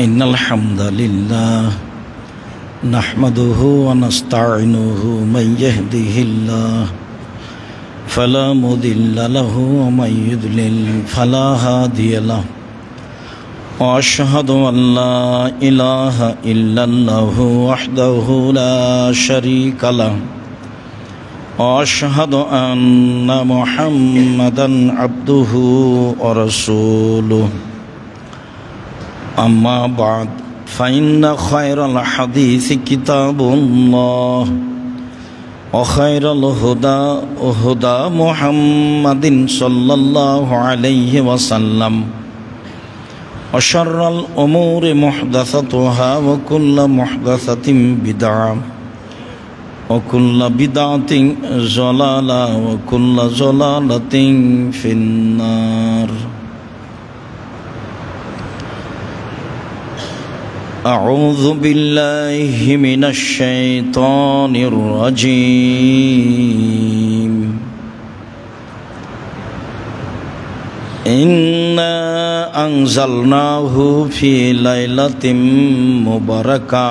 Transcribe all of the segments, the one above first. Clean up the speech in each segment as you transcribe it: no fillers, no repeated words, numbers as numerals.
ইন্নাল হামদালিল্লাহ নাহমাদুহু ওয়া নাস্তাঈনুহু মান ইয়াহদিহিল্লাহ ফালা মুদিল্লা লাহু ওয়া মান ইউদ্লিল ফালা হাদিয়া লাহু ওয়া আশহাদু আন লা ইলাহা ইল্লাল্লাহু ওয়াহদাহু লা শারীকা লাহু ওয়া আশহাদু আন্না মুহাম্মাদান আবদুহু ওয়া রাসূলুহু أما بعد فإن خير الحديث كتاب الله وخير الهدى هدى محمد صلى الله عليه وسلم وشر الأمور محدثاتها وكل محدثة بدعة وكل بدعة ضلالة وكل ضلالة في النار. أعوذ بالله من الشيطان الرجيم. إنا أنزلناه في ليلة مباركة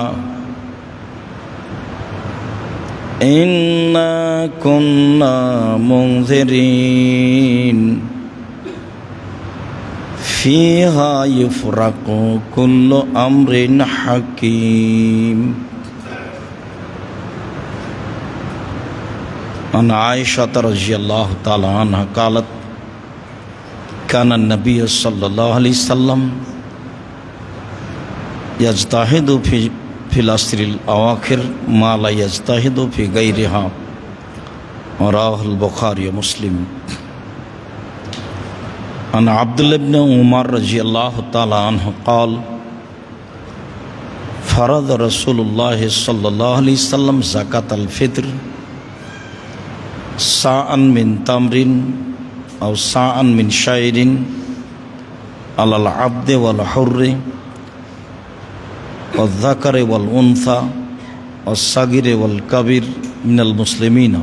إنا كنا منذرين فيها يفرق كل أمر حكيم. عن عائشة رضي الله تعالى عنها قالت كان النبي صلى الله عليه وسلم يجتهد في العشر الأواخر ما لا يجتهد في غيرها. رواه البخاري ومسلم. عن عبد الله بن عمر رضي الله تعالى عنه قال فرض رسول الله صلى الله عليه وسلم زكاة الفطر صاعا من تمر أو صاعا من شعير على العبد والحر والذكر والأنثى والصغير والكبير من المسلمين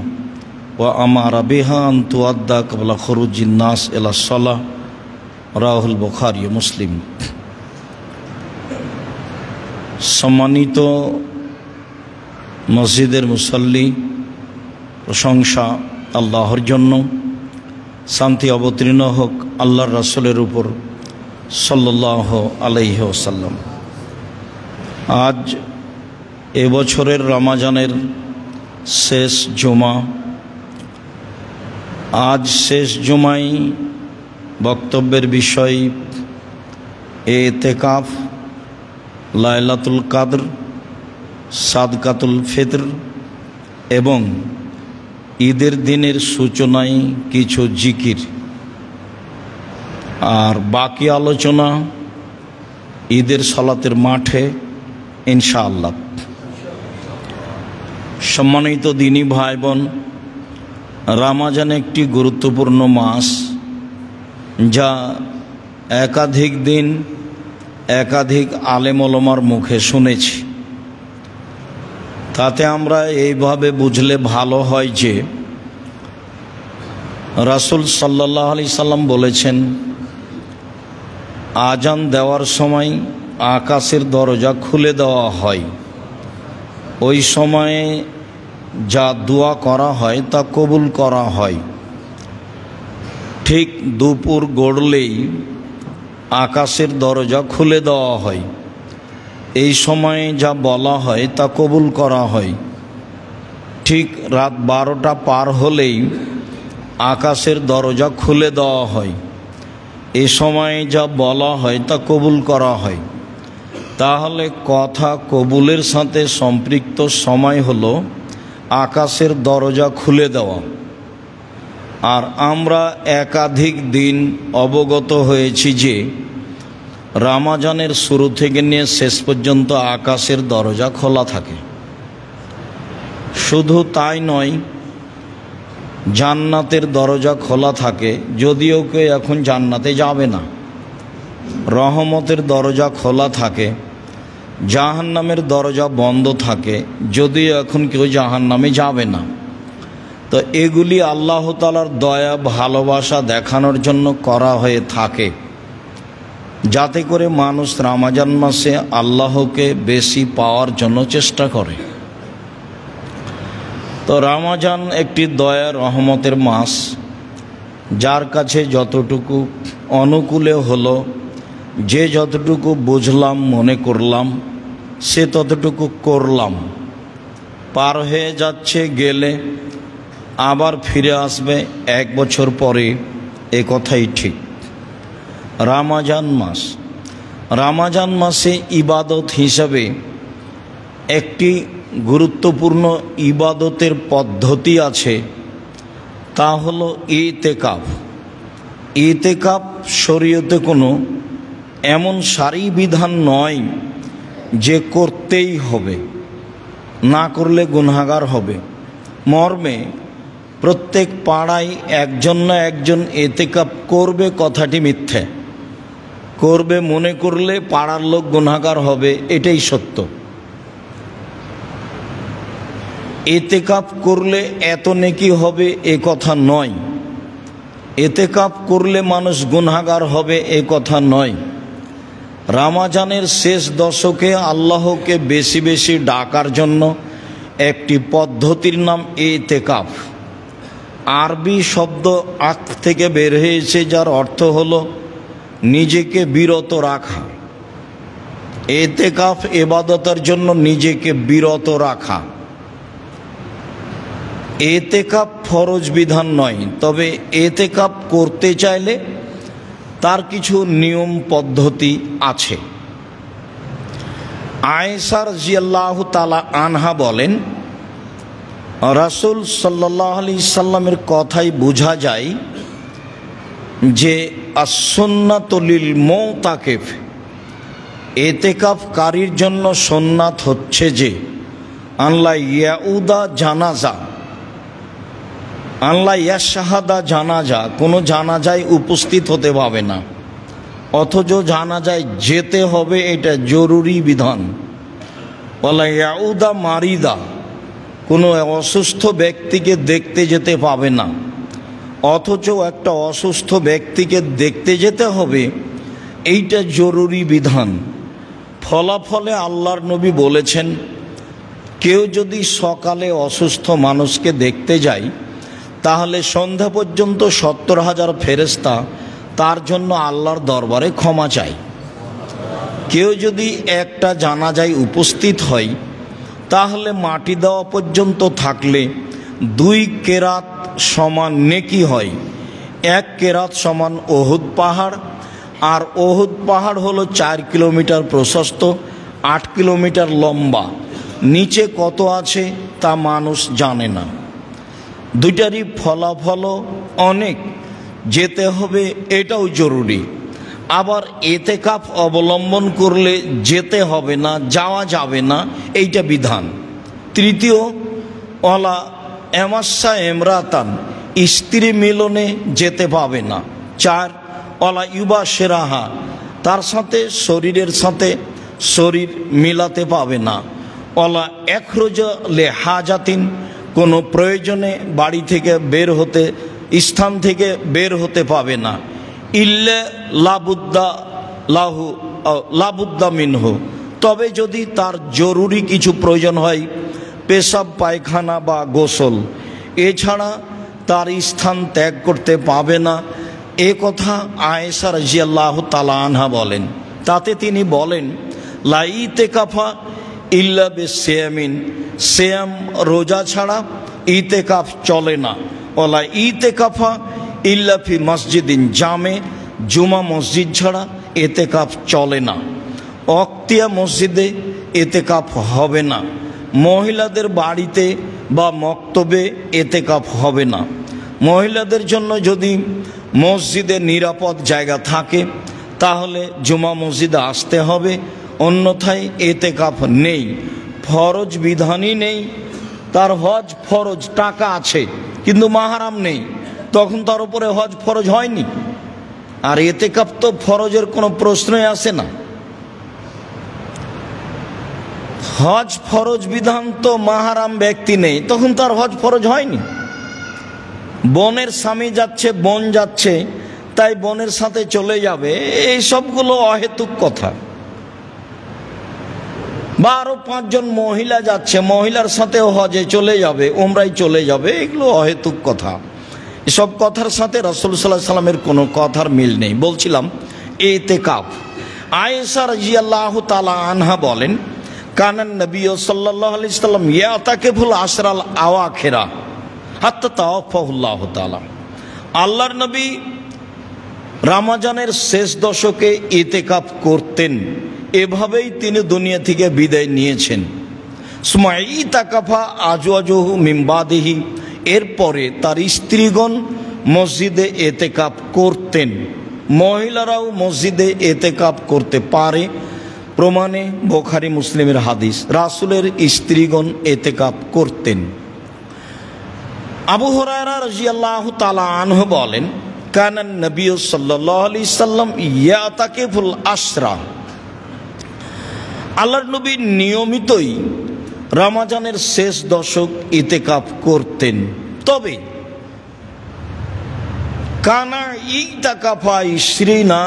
وأمر بها أن تؤدى قبل خروج الناس إلى الصلاة. রাহুল বুখারী মুসলিম। সম্মানিত মসজিদের মুসল্লি, প্রশংসা আল্লাহর জন্য, শান্তি অবতীর্ণ হোক আল্লাহর রাসূলের উপর সাল্লাল্লাহু আলাইহি ওয়াসাল্লাম। আজ এবছরের রমজানের শেষ জুমা। আজ শেষ জুমায় বক্তব্যের বিষয় এতেকাফ, লাইলাতুল কাদর, সাদকাতুল ফিতর এবং ঈদের দিনের সূচনায় কিছু জিকির, আর বাকি আলোচনা ঈদের সালাতের মাঠে ইনশাআল্লাহ। সম্মানিত দিনী ভাই বোন, রমজান একটি গুরুত্বপূর্ণ মাস, যা একাধিক দিন একাধিক আলেম ওলামার মুখে শুনেছি। তাতে আমরা এইভাবে বুঝলে ভালো হয় যে রাসূল সাল্লাল্লাহু আলাইহি সাল্লাম বলেছেন, আজান দেওয়ার সময় আকাশের দরজা খুলে দেওয়া হয়। ওই সময়ে যা দোয়া করা হয় তা কবুল করা হয়। ঠিক দুপুর গড়লেই আকাশের দরজা খুলে দেওয়া হয়। এই সময়ে যা বলা হয় তা কবুল করা হয়। ঠিক রাত 12টা পার হলেই আকাশের দরজা খুলে দেওয়া হয়। এই সময়ে যা বলা হয় তা কবুল করা হয়। তাহলে কথা কবুলের সাথে সম্পৃক্ত সময় হলো আকাশের দরজা খুলে দেওয়া। আর আমরা একাধিক দিন অবগত হয়েছি যে রমজানের শুরু থেকে নিয়ে শেষ পর্যন্ত আকাশের দরজা খোলা থাকে। শুধু তাই নয়, জান্নাতের দরজা খোলা থাকে, যদিও কেউ এখন জান্নাতে যাবে না। রহমতের দরজা খোলা থাকে, জাহান্নামের দরজা বন্ধ থাকে, যদিও এখন কেউ জাহান্নামে যাবে না। তো এগুলি আল্লাহ তাআলার দয়া ভালোবাসা দেখানোর জন্য করা হয়ে থাকে। যাতে করে মানুষ রমজান মাসে আল্লাহকে বেশি পাওয়ার জন্য চেষ্টা করে। তো রমজান একটি দয়া রহমতের মাস, যার কাছে যতটুকু অনুকূলে হলো, যে যতটুকু বুঝলাম মনে করলাম সে ততটুকু করলাম। পার হয়ে যাচ্ছে, গেলে আবার ফিরে আসবে 1 বছর পরে, এ কথাই ঠিক। রমজান মাসে ইবাদত হিসাবে একটি গুরুত্বপূর্ণ ইবাদতের পদ্ধতি আছে, তা হলো ইতিকাফ। ইতিকাফ শরীয়তে কোনো এমন সারি বিধান নয় যে করতেই হবে, না করলে গুনাহগার হবে। মর্মে প্রত্যেক পাড়ায় একজন না একজন ইতিকাফ করবে, কথাটি মিথ্যে। করবে মনে করলে পাড়ার লোক গুনাহগার হবে, এটাই সত্য। ইতিকাফ করলে এত নেকি হবে এ কথা নয়, ইতিকাফ করলে মানুষ গুনাহগার হবে এ কথা নয়। রমজানের শেষ দশকে আল্লাহকে বেশি বেশি ডাকার জন্য একটি পদ্ধতির নাম ইতিকাফ। আরবি শব্দ আক থেকে বের হয়েছে, যার অর্থ হলো নিজেকে বিরত রাখা। ইতিকাফ ইবাদতের জন্য নিজেকে বিরত রাখা। ইতিকাফ ফরজ বিধান নয়, তবে ইতিকাফ করতে চাইলে তার কিছু নিয়ম পদ্ধতি আছে। আয়েশা রাদিয়াল্লাহু তাআলা আনহা বলেন, রাসূল সাল্লাল্লাহু আলাইহি সাল্লামের কথাই বোঝা যায় যে as-সুন্নাতু লিল মুতাকিফ, ইতিকাফকারীর জন্য সুন্নাত হচ্ছে যে আল্লাহ ইয়াউদা জানাজা, আল্লাহ ইয়াশহাদা জানাজা, কোনো জানাজায় উপস্থিত হতে পাবে না, অথচ জানাজায় যেতে হবে, এটা জরুরি বিধান। ওয়ালা ইয়াউদা মারিদা, কোনো অসুস্থ ব্যক্তিকে দেখতে যেতে পাবে না, অথচ একটা অসুস্থ ব্যক্তিকে দেখতে যেতে হবে, এইটা জরুরি বিধান। ফলাফলে আল্লাহর নবী বলেছেন, কেউ যদি সকালে অসুস্থ মানুষকে দেখতে যায় তাহলে সন্ধ্যা পর্যন্ত 70,000 ফেরেশতা তার জন্য আল্লাহর দরবারে ক্ষমা চায়। কেউ যদি একটা জানাজায় উপস্থিত হয় তাহলে মাটি দেওয়া পর্যন্ত থাকলে 2 কেরাত সমান নেকি হয়। 1 কেরাত সমান ওহুদ পাহাড়, আর ওহুদ পাহাড় হলো 4 কিলোমিটার প্রশস্ত, 8 কিলোমিটার লম্বা। নিচে কত আছে তা মানুষ জানে না। দুইটারই ফলাফল অনেক, যেতে হবে এটাও জরুরি। আবার ইতিকাফ অবলম্বন করলে যেতে হবে না, যাওয়া যাবে না, এইটা বিধান। তৃতীয়, ওয়ালা এমাসা এমরাতান, স্ত্রী মিলনে যেতে পাবে না। 4, ওয়ালা ইউবা সেরাহা, তার সাথে শরীরের সাথে শরীর মিলাতে পাবে না। ওয়ালা একরোজা লে হাজাতিন, কোনো প্রয়োজনে বাড়ি থেকে বের হতে, স্থান থেকে বের হতে পাবে না। ইল্লা লাবুদ্দা মিনহু, তবে যদি তার জরুরি কিছু প্রয়োজন হয়, পেশাব পায়খানা বা গোসল, এছাড়া তার স্থান ত্যাগ করতে পাবে না। এ কথা আয়েশা রাদিয়াল্লাহু তাআলা আনহা বলেন। তাতে তিনি বলেন, লা ইতিকাফা ইল্লা বিসিয়ামিন, সিয়াম রোজা ছাড়া ইতিকাফ চলে না। ওলা ইতিকাফা ইল্লা ফি মসজিদিন জামে, জুমা মসজিদ ছাড়া ইতিকাফ চলে না। অক্তিয়া মসজিদে ইতিকাফ হবে না। মহিলাদের বাড়িতে বা মক্তবে ইতিকাফ হবে না। মহিলাদের জন্য যদি মসজিদে নিরাপদ জায়গা থাকে তাহলে জুমা মসজিদে আসতে হবে, অন্যথায় ইতিকাফ নেই। ফরজ বিধানই নেই। তার হজ ফরজ, টাকা আছে কিন্তু মাহরাম নেই, তখন তার উপরে হজ ফরজ হয়নি। আর ইতিকাফ তো ফরজের কোনো প্রশ্নই আসে না। হজ ফরজ বিধান তো মাহরাম ব্যক্তি নেই, তখন তার হজ ফরজ হয়নি। বোনের স্বামী যাচ্ছে, বোন যাচ্ছে, তাই বোনের সাথে চলে যাবে, এই সবগুলো অহেতুক কথা। বা আরো 5 জন মহিলা যাচ্ছে, মহিলার সাথেও হজে চলে যাবে, উমরায় চলে যাবে, এগুলো অহেতুক কথা। এসব কথার সাথে রাসূল সাল্লাল্লাহু আলাইহি সাল্লামের কোনো কথার মিল নেই। বলছিলাম ইতিকাফ। আয়েশা রাদিয়াল্লাহু তাআলা আনহা বলেন, কানান নবী সাল্লাল্লাহু আলাইহি সাল্লাম ইয়াতাকিফুল আশরাল আওয়াখিরা হাত্তা তাওয়াফাহুল্লাহু তাআলা। আল্লাহর নবী রমজানের শেষ দশকে ইতিকাফ করতেন, এভাবেই তিনি দুনিয়া থেকে বিদায় নিয়েছেন। সুম্মা ইতাকাফা আজওয়াজুহু মিন বাদিহি, এরপরে তার স্ত্রীগণ মসজিদে ইতিকাফ করতেন। মহিলারাও মসজিদে ইতিকাফ করতে পারে, প্রমাণে বুখারী মুসলিমের হাদিস। রাসূলের স্ত্রীগণ ইতিকাফ করতেন। আবু হুরায়রা রাদিয়াল্লাহু তাআলা আনহু বলেন, কানান নবী সাল্লাল্লাহু আলাইহি সাল্লাম ইয়াতাকিফুল আশরা, আল্লাহর নবী নিয়মিতই রমজানের শেষ দশক ইতিকাফ করতেন। তবে কানা ইতাকাফা ইশরিনা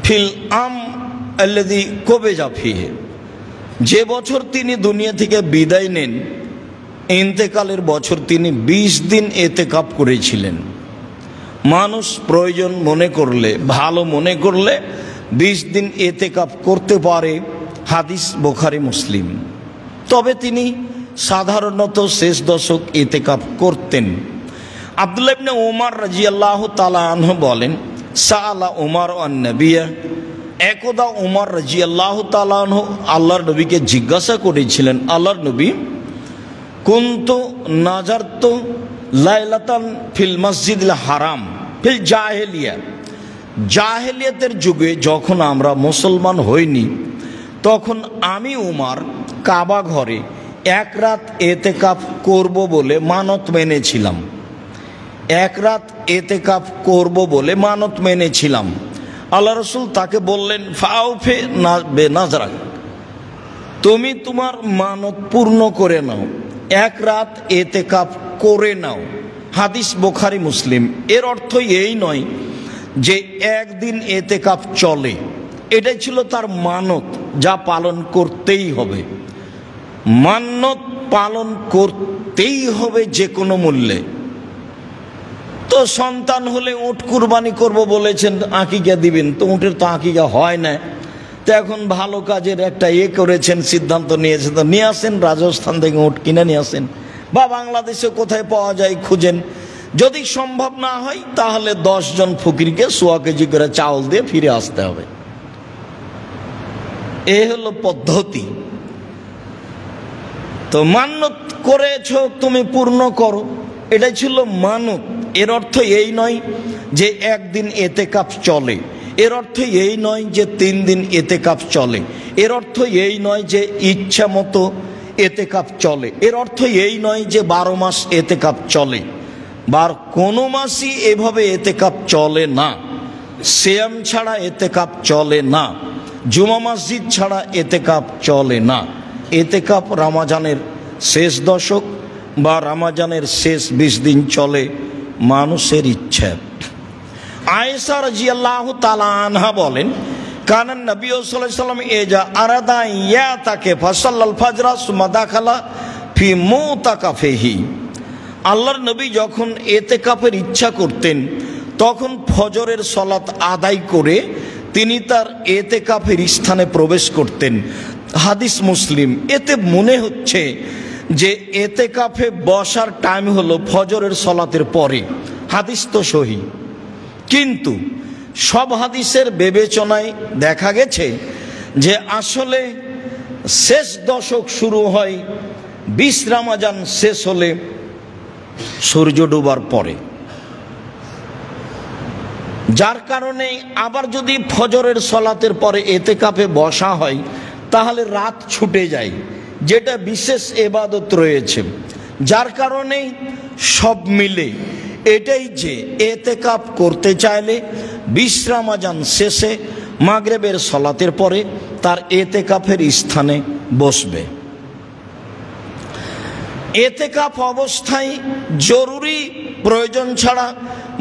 ফিল আম আল্লাযী কুবিজা ফিহি, যে বছর তিনি দুনিয়া থেকে বিদায় নেন, ইন্তেকালের বছর তিনি 20 দিন ইতিকাফ করেছিলেন। মানুষ প্রয়োজন মনে করলে, ভালো মনে করলে 20 দিন ইতিকাফ করতে পারে, হাদিস বুখারী মুসলিম। তবে তিনি সাধারণত শেষ দশক ইতিকাফ করতেন। আব্দুল্লাহ ইবনে ওমর রাদিয়াল্লাহু তাআলা আনহু বলেন, সাআলা ওমর আন নবিয়্য, একদা ওমর রাদিয়াল্লাহু তাআলা আনহু আল্লাহর নবীকে জিজ্ঞাসা করেছিলেন, আল্লাহর নবী, কুনতু নাজারতু লাইলাতান ফিল মসজিদিল হারাম ফিল জাহেলিয়া, জাহেলিয়াতের যুগে যখন আমরা মুসলমান হইনি, তখন আমি উমর কাবা ঘরে 1 রাত ইতিকাফ করব বলে মানত মেনেছিলাম। 1 রাত ইতিকাফ করব বলে মানত মেনেছিলাম। আল্লাহ রাসূল তাকে বললেন, ফাউফে বেনাজরাক, তুমি তোমার মানত পূর্ণ করে নাও, 1 রাত ইতিকাফ করে নাও। হাদিস বুখারী মুসলিম। এর অর্থ এই নয় যে একদিন ইতিকাফ চলে, এটাই ছিল তার মানত, যা পালন করতেই হবে। মানত পালন করতেই হবে যে কোনো মূল্যে। তো সন্তান হলে উট কুরবানি করব বলেছেন, আকিকা দিবেন, তো উটের তো আকিকা হয় না। তো এখন ভালো কাজের একটা করেছেন, সিদ্ধান্ত নিয়েছেন, তো নিয়ে আসেন, রাজস্থান থেকে উট কিনে নিয়ে আসেন, বা বাংলাদেশে কোথায় পাওয়া যায় খুঁজেন। যদি সম্ভব না হয় তাহলে 10 জন ফকিরকে 1.25 কেজি করে চাউল দিয়ে ফিরে আসতে হবে। এই হলো পদ্ধতি। তো মানত করেছ তুমি পূর্ণ করো, এটাই ছিল মানত। এর অর্থ এই নয় যে একদিন ইতিকাফ চলে, এর অর্থ এই নয় যে 3 দিন ইতিকাফ চলে, এর অর্থ এই নয় যে ইচ্ছা মতো ইতিকাফ চলে, এর অর্থ এই নয় যে 12 মাস ইতিকাফ চলে। কোনো মাসই এভাবে ইতিকাফ চলে না। সিয়াম ছাড়া ইতিকাফ চলে না, জুমা মসজিদ ছাড়া ইতিকাফ চলে না। ইতিকাফ রমজানের শেষ দশক বা রমজানের শেষ 20 দিন চলে মানুষের ইচ্ছা। আয়েশা রাদিয়াল্লাহু তাআলা আনহা বলেন, কানান নবী সাল্লাল্লাহু আলাইহি সাল্লাম ইজা আরাদা ইয়াতাকে ফাসাল্লাল ফাজরা সুম্মা দাখালা ফি মুতাকাফিহি, আল্লাহর নবী যখন ইতিকাফের ইচ্ছা করতেন তখন ফজরের সালাত আদায় করে তিনি তার ইতিকাফের স্থানে প্রবেশ করতেন। হাদিস মুসলিম। এতে মনে হচ্ছে যে ইতিকাফে বসার টাইম হলো ফজরের সালাতের পরে। হাদিস তো সহিহ, কিন্তু সব হাদিসের বিবেচনায় দেখা গেছে যে আসলে শেষ দশক শুরু হয় 20 রমজান শেষ হলে সূর্য ডোবার পরে, যার কারণে আবার যদি ফজরের সালাতের পরে ইতিকাফে বসা হয় তাহলে রাত ছুটে যায়, যেটা বিশেষ ইবাদত রয়েছে। যার কারণে সব মিলে এটাই যে ইতিকাফ করতে চাইলে 20 রমজান শেষে মাগরিবের সালাতের পরে তার ইতিকাফের স্থানে বসবে। ইতিকাফ অবস্থায় জরুরি প্রয়োজন ছাড়া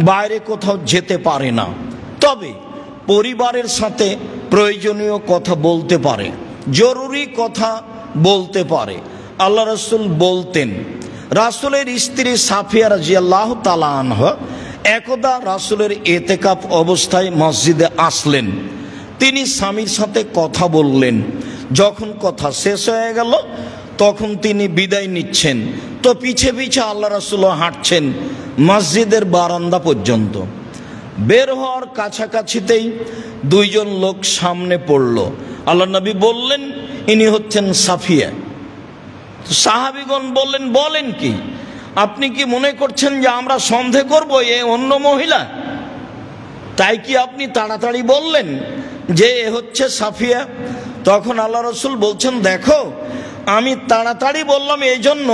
বাইরে কোথাও যেতে পারে না, তবে পরিবারের সাথে প্রয়োজনীয় কথা বলতে পারে, জরুরি কথা বলতে পারে। আল্লাহ রাসূল বলতেন, রাসূলের স্ত্রী সাফিয়া রাদিয়াল্লাহু তাআলা আনহা একদা রাসূলের ইতিকাফ অবস্থায় মসজিদে আসলেন। তিনি স্বামীর সাথে কথা বললেন। যখন কথা শেষ হয়ে গেল তখন তিনি বিদায় নিচ্ছেন, তো পিছে পিছে আল্লাহ রাসূল হাঁটছেন মসজিদের বারান্দা পর্যন্ত। বের হওয়ার কাছাকাছিতেই দুইজন লোক সামনে পড়ল। আল্লাহ নবী বললেন, ইনি হচ্ছেন সাফিয়া। সাহাবীগণ বললেন, বলেন কি? আপনি কি মনে করছেন যে আমরা সন্দেহ করব এ অন্য মহিলা? তাই কি আপনি তাড়াতাড়ি বললেন যে এ হচ্ছে সাফিয়া? তখন আল্লাহ রাসূল বলছেন, দেখো আমি তাড়াতাড়ি বললাম এই জন্য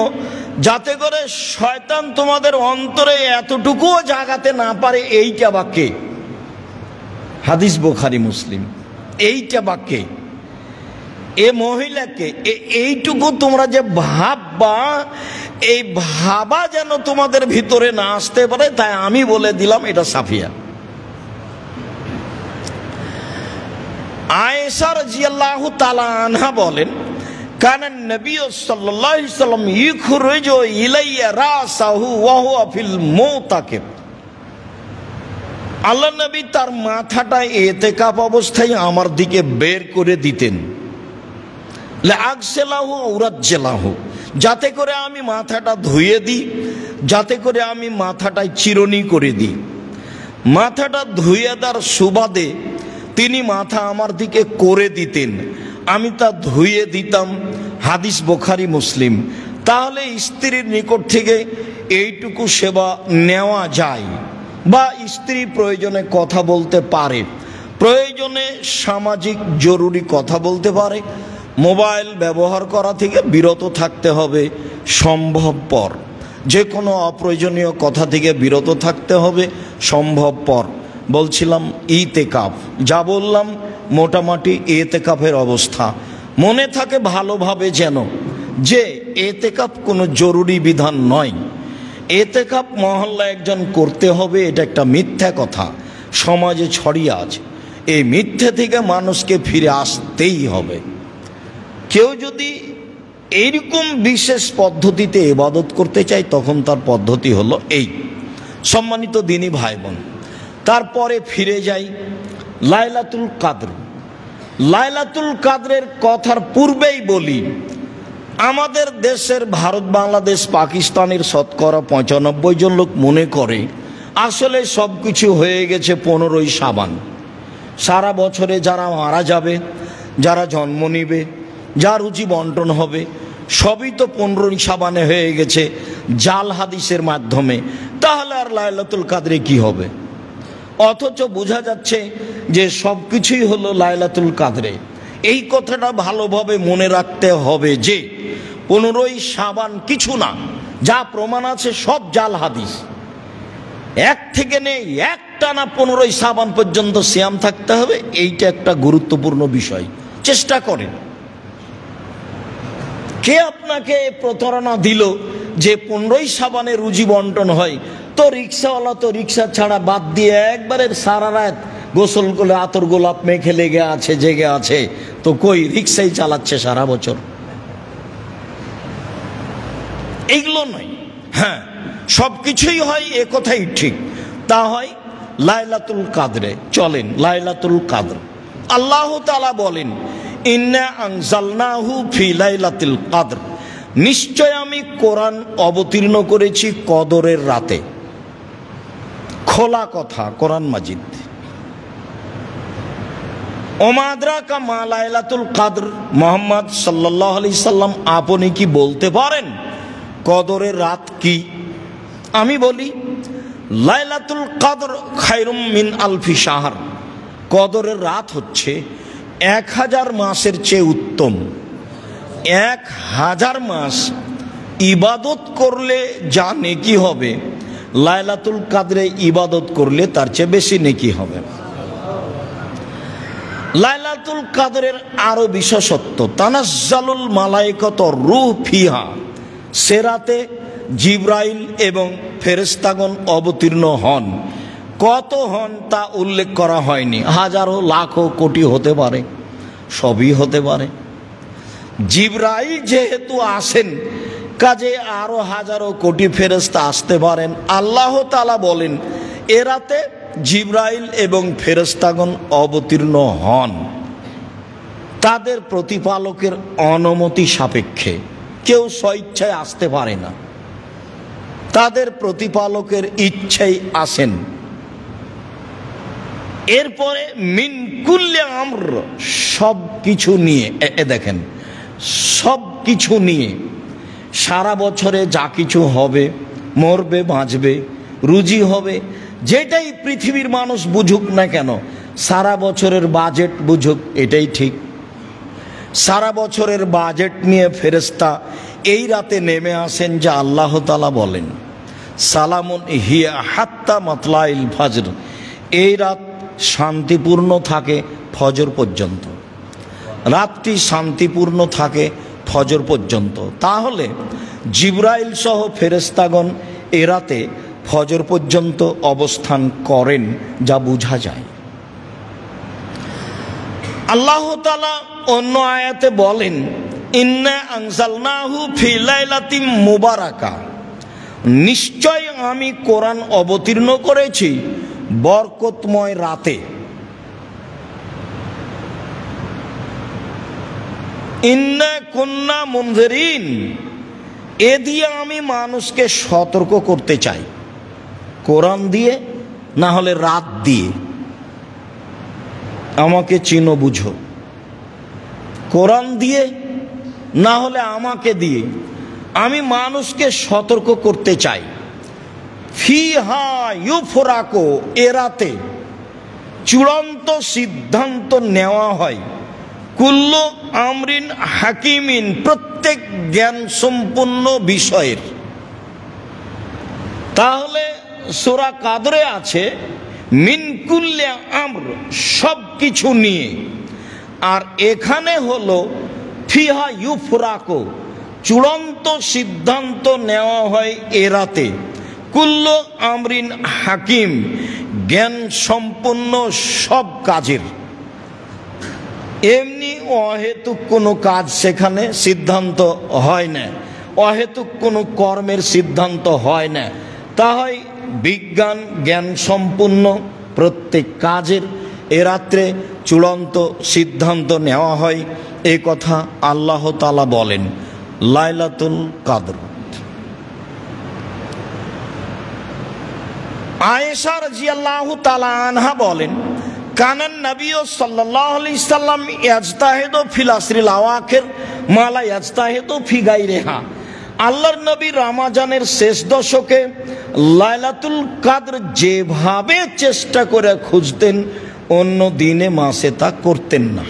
যাতে করে শয়তান তোমাদের অন্তরে এতটুকুও জাগাতে না পারে। এইটা বাক্যে, হাদিস বুখারী মুসলিম, এইটা বাক্যে এ মহিলাকে এইটুকু তোমরা যে ভাববা, এই ভাবা যেন তোমাদের ভিতরে না আসতে পারে, তাই আমি বলে দিলাম এটা সাফিয়া। আয়েশা রাদিয়াল্লাহু তাআলা আনহা বলেন, কানান নবী সাল্লাল্লাহু আলাইহি ওয়াসাল্লাম ইখরুজু ইলাইয়া রাসাহু ওয়া হুয়া ফিল মুতাকিব। আল্লাহ নবী তার মাথাটা ইতিকাফ অবস্থায় আমার দিকে বের করে দিতেন, লাগসেলাহু উরাজ্জেলাহু, যাতে করে আমি মাথাটা ধুয়ে দিই, যাতে করে আমি মাথাটায় চিরুনি করে দিই। মাথাটা ধুয়ে দেওয়ার সুবাদে তিনি মাথা আমার দিকে করে দিতেন, আমি তা ধুয়ে দিতাম। হাদিস বুখারী মুসলিম। তাহলে স্ত্রীর নিকট থেকে এইটুকু সেবা নেওয়া যায়, বা স্ত্রী প্রয়োজনে কথা বলতে পারে, প্রয়োজনে সামাজিক জরুরি কথা বলতে পারে। মোবাইল ব্যবহার করা থেকে বিরত থাকতে হবে সম্ভবপর, যে কোনো অপ্রয়োজনীয় কথা থেকে বিরত থাকতে হবে সম্ভবপর। বলছিলাম ইতিকাফ, যা বললাম মোটামুটি ইতিকাফের অবস্থা। মনে থাকে ভালোভাবে যেন যে ইতিকাফ কোনো জরুরি বিধান নয়। ইতিকাফ মহল্লা একজন করতে হবে, এটা একটা মিথ্যা কথা সমাজে ছড়িয়ে আছে। এই মিথ্যে থেকে মানুষকে ফিরে আসতেই হবে। কেউ যদি এইরকম বিশেষ পদ্ধতিতে ইবাদত করতে চায় তখন তার পদ্ধতি হলো এই। সম্মানিত দিনী ভাই বোন, তারপরে ফিরে যাই লাইলাতুল কাদর। লাইলাতুল কাদরের কথার পূর্বেই বলি, আমাদের দেশের ভারত, বাংলাদেশ, পাকিস্তানের শতকরা ৯৫ জন লোক মনে করে আসলে সব কিছু হয়ে গেছে 15ই শাবান। সারা বছরে যারা মারা যাবে, যারা জন্ম নিবে, যার রুচি বন্টন হবে, সবই তো 15ই শাবানে হয়ে গেছে জাল হাদিসের মাধ্যমে। তাহলে আর লাইলাতুল কাদরে কি হবে? অথচ বোঝা যাচ্ছে যে সব কিছুই হলো লাইলাতুল কাদরে। এই কথাটা ভালোভাবে মনে রাখতে হবে যে 15ই শাবান কিছু না, যা প্রমাণ আছে সব জাল হাদিস। এক থেকে নেই একটানা 15ই শাবান পর্যন্ত সিয়াম থাকতে হবে, এইটা একটা গুরুত্বপূর্ণ বিষয়। চেষ্টা করেন। কে আপনাকে প্রতারণা দিল যে 15ই শাবানে রুজি বন্টন হয়? তো রিক্সাওয়ালা তো রিক্সা ছাড়া বাদ দিয়ে একবারে সারা রাত গোসল করে আতর গোলাপ মেখে লেগে আছে, জেগে আছে, তো কই রিক্সাই চালাচ্ছে সারা বছর। এইগুলো নয়। হ্যাঁ, সব কিছুই হয়, এ কথাই ঠিক। তা হয় লাইলাতুল কাদরে। চলেন লাইলাতুল কাদর। আল্লাহ তাআলা বলেন, ইন্না আনজালনাহু ফি লাইলাতুল কাদর, নিশ্চয় আমি কোরআন অবতীর্ণ করেছি কদরের রাতে। খোলা কথা কোরআন মাজিদ। ওমা আদরাকা মা লাইলাতুল কাদর, মুহাম্মদ সাল্লাল্লাহু আলাইহি সাল্লাম আপনি কি বলতে পারেন কদরের রাত কি? আমি বলি, লাইলাতুল কাদর খায়রুম মিন আলফি শাহর। কদরের রাত হচ্ছে 1000 মাসের চেয়ে উত্তম। 1000 মাস ইবাদত করলে যা নেকি হবে, লাইলাতুল কাদরে ইবাদত করলে তার চেয়ে বেশি নেকি হবে। লাইলাতুল কাদরের আরো বিশেষত্ব, তানাজ্জালুল মালায়েকাতু রূহ ফিহা, সে রাতে জিবরাইল এবং ফেরেশতাগণ অবতীর্ণ হন। কত হন তা উল্লেখ করা হয়নি, হাজারো লাখো কোটি হতে পারে, সবই হতে পারে। জিবরাইল যেহেতু আসেন, কাজে আরো হাজারো কোটি ফেরেশতা আসতে পারেন। আল্লাহ তাআলা বলেন এ রাতে জিবরাইল এবং ফেরেশতাগণ অবতীর্ণ হন তাদের প্রতিপালকের অনুমতি সাপেক্ষে। কেউ স্বেচ্ছায় আসতে পারে না, তাদের প্রতিপালকের ইচ্ছাই আসেন। এরপরে মিন কুল্লি আমর, সব কিছু নিয়ে, দেখেন সব কিছু নিয়ে, সারা বছরে যা কিছু হবে, মরবে বাঁচবে, রুজি হবে, যেটাই পৃথিবীর মানুষ বুঝুক না কেন, সারা বছরের বাজেট বুঝুক, এটাই ঠিক। সারা বছরের বাজেট নিয়ে ফেরেশতা এই রাতে নেমে আসেন, যা আল্লাহ তাআলা বলেন সালামুন হিয়া হাত্তা মাতলাইল ফজর, এই রাত শান্তিপূর্ণ থাকে ফজর পর্যন্ত, রাতটি শান্তিপূর্ণ থাকে ফজর পর্যন্ত। তাহলে জিবরাইল সহ ফেরেশতাগণ এ রাতে ফজর পর্যন্ত অবস্থান করেন, যা বোঝা যায়। আল্লাহ তাআলা অন্য আয়াতে বলেন ইন্না আনজালনাহু ফি লাইলাতিন মুবারাকা, নিশ্চয় আমি কোরআন অবতীর্ণ করেছি বরকতময় রাতে। ইন্না কুন্না মুনজিরিন, এ দিয়ে আমি মানুষকে সতর্ক করতে চাই, কোরআন দিয়ে না হলে রাত দিয়ে। আমাকে চিনো বুঝো, কোরআন দিয়ে না হলে আমাকে দিয়ে আমি মানুষকে সতর্ক করতে চাই। ফিহা ইউফরাকু, এ রাতে চূড়ান্ত সিদ্ধান্ত নেওয়া হয়, কুল্লু আমরিন হাকিমিন, প্রত্যেক জ্ঞান সম্পন্ন বিষয়ের। তাহলে সূরা কাদরে আছে মিন কুল্লি আমর, সব কিছু নিয়ে, আর এখানে হলো ফিহা ইউফরাকু, চূড়ান্ত সিদ্ধান্ত নেওয়া হয় এ রাতে, কুল্লু আমরিন হাকিম, জ্ঞান সম্পন্ন সব কাজের। এমনি অহেতুক কোনো কাজ সেখানে সিদ্ধান্ত হয় না, অহেতুক কোনো কর্মের সিদ্ধান্ত হয় না, তা হয় বিজ্ঞান জ্ঞান সম্পূর্ণ প্রত্যেক কাজের এ রাত্রে চূড়ান্ত সিদ্ধান্ত নেওয়া হয়। এই কথা আল্লাহ তাআলা বলেন লাইলাতুল কদর। আয়েশা রাদিয়াল্লাহু তাআলা আনহা বলেন কানান নবী সাল্লাল্লাহু আলাইহি সাল্লাম ইয়াজতাহিদু ফিল আসরিল আওয়াখির মা লা ইয়াজতাহিদু ফি গায়রিহা, আল্লাহর নবী রমজানের শেষ দশকে লাইলাতুল কদর যেভাবে চেষ্টা করে খুঁজতেন অন্য দিনে মাসে তা করতেন না।